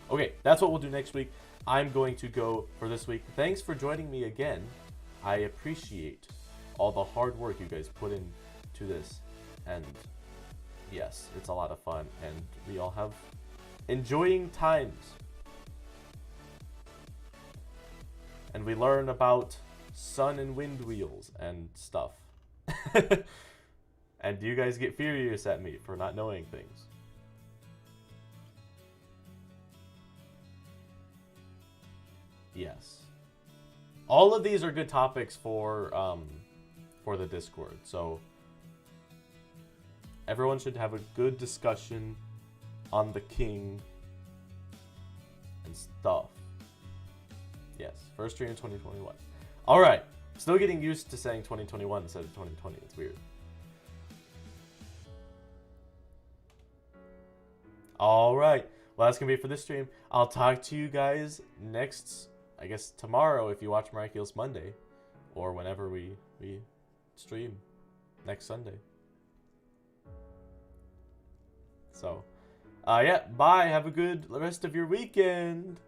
[SPEAKER 1] okay, that's what we'll do next week. I'm going to go for this week. Thanks for joining me again. I appreciate all the hard work you guys put in to this, and yes, it's a lot of fun, and we all have enjoying times, and we learn about sun and wind wheels and stuff. And you guys get furious at me for not knowing things. Yes, all of these are good topics for the Discord, so everyone should have a good discussion on the king and stuff. Yes, first stream in 2021. Alright, still getting used to saying 2021 instead of 2020. It's weird. Alright, well that's going to be it for this stream. I'll talk to you guys next, I guess tomorrow if you watch Miraculous Monday, or whenever we stream next Sunday. So, yeah, bye. Have a good rest of your weekend.